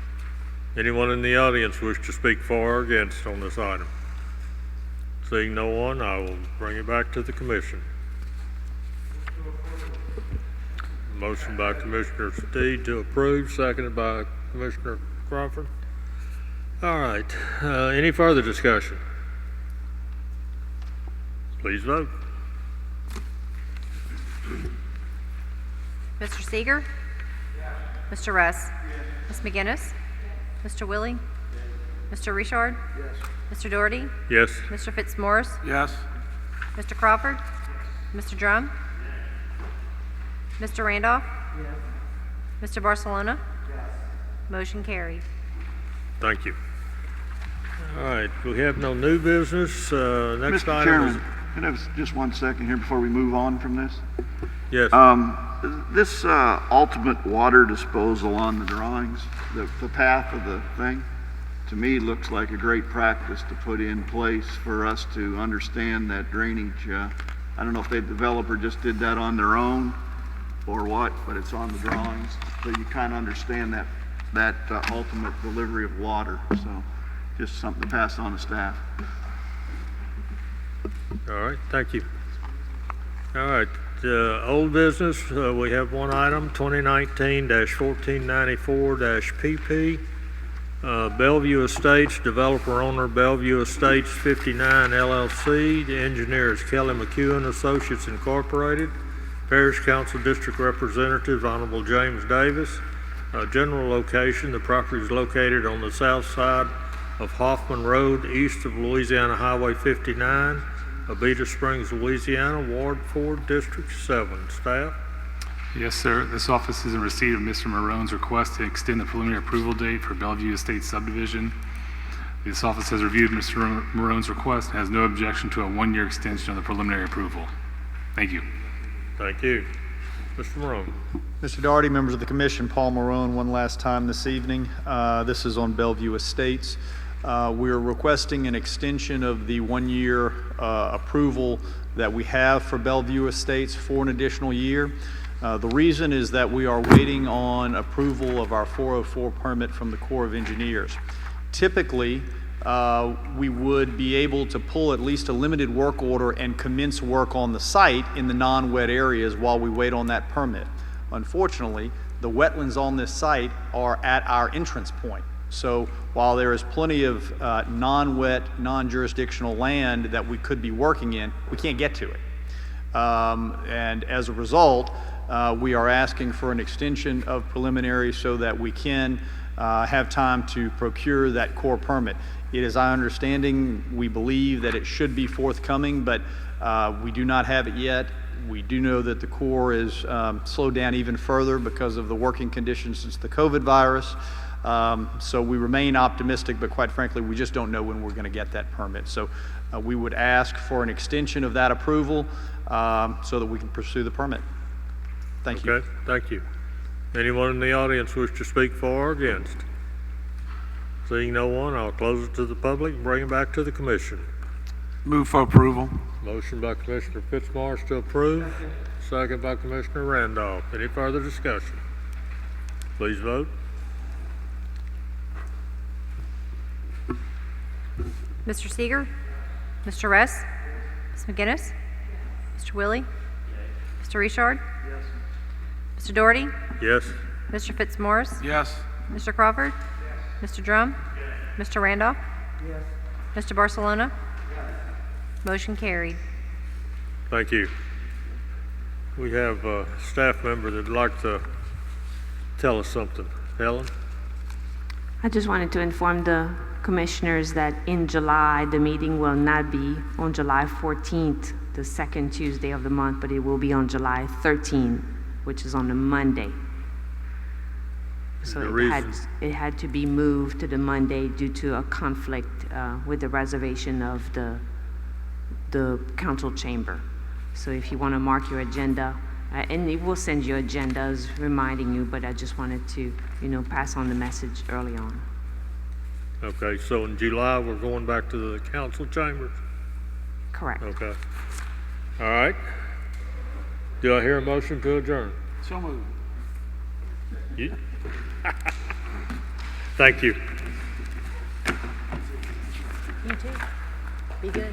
Anyone in the audience wish to speak for or against on this item? Seeing no one, I will bring it back to the commission. Motion by Commissioner Steed to approve, seconded by Commissioner Crawford. All right, any further discussion? Please vote. Mr. Seeger? Mr. Russ? Ms. McGinnis? Mr. Willie? Mr. Richard? Mr. Doherty? Yes. Mr. Fitzmaurice? Yes. Mr. Crawford? Mr. Drum? Mr. Randolph? Mr. Barcelona? Motion carried. Thank you. All right, we have no new business. Next Mr. item Chairman, is... can I have just 1 second here before we move on from this? Yes. This ultimate water disposal on the drawings, the path of the thing, to me looks like a great practice to put in place for us to understand that drainage. I don't know if the developer just did that on their own or what, but it's on the drawings, so you kind of understand that ultimate delivery of water. So just something to pass on to staff. All right, thank you. All right, old business, we have one item, 2019-1494-PP. Bellevue Estates, developer owner Bellevue Estates 59 LLC. The engineer is Kelly McEwen Associates Incorporated. Parish Council District Representative Honorable James Davis. General location, the property is located on the south side of Hoffman Road, east of Louisiana Highway 59, Abita Springs, Louisiana, Ward 4, District 7. Staff? Yes, sir. This office is in receipt of Mr. Marone's request to extend the preliminary approval date for Bellevue Estates subdivision. This office has reviewed Mr. Marone's request and has no objection to a one-year extension of the preliminary approval. Thank you. Thank you. Mr. Marone. Mr. Daugherty, members of the commission, Paul Marone, one last time this evening. This is on Bellevue Estates. We're requesting an extension of the one-year approval that we have for Bellevue Estates for an additional year. The reason is that we are waiting on approval of our 404 permit from the Corps of Engineers. Typically, we would be able to pull at least a limited work order and commence work on the site in the non-wet areas while we wait on that permit. Unfortunately, the wetlands on this site are at our entrance point. So while there is plenty of non-wet, non-jurisdictional land that we could be working in, we can't get to it. And as a result, we are asking for an extension of preliminary so that we can have time to procure that core permit. It is our understanding, we believe that it should be forthcoming, but we do not have it yet. We do know that the Corps is slowed down even further because of the working conditions since the COVID virus. So we remain optimistic, but quite frankly, we just don't know when we're going to get that permit. So we would ask for an extension of that approval so that we can pursue the permit. Thank you. Okay, thank you. Anyone in the audience wish to speak for or against? Seeing no one, I'll close it to the public and bring it back to the commission. Move for approval. Motion by Commissioner Fitzmaurice to approve. Second by Commissioner Randolph. Any further discussion? Please vote. Mr. Seeger? Mr. Ress? Ms. McGinnis? Mr. Willie? Mr. Richard? Mr. Doherty? Yes. Mr. Fitzmaurice? Yes. Mr. Crawford? Mr. Drum? Mr. Randolph? Mr. Barcelona? Motion carried. Thank you. We have a staff member that'd like to tell us something. Helen? I just wanted to inform the commissioners that in July, the meeting will not be on July 14th, the second Tuesday of the month, but it will be on July 13th, which is on a Monday. So it had to be moved to the Monday due to a conflict with the reservation of the council chamber. So if you want to mark your agenda, and it will send you agendas reminding you, but I just wanted to, pass on the message early on. Okay, so in July, we're going back to the council chambers? Correct. Okay. All right. Do I hear a motion to adjourn? So moved. Thank you. You too. Be good.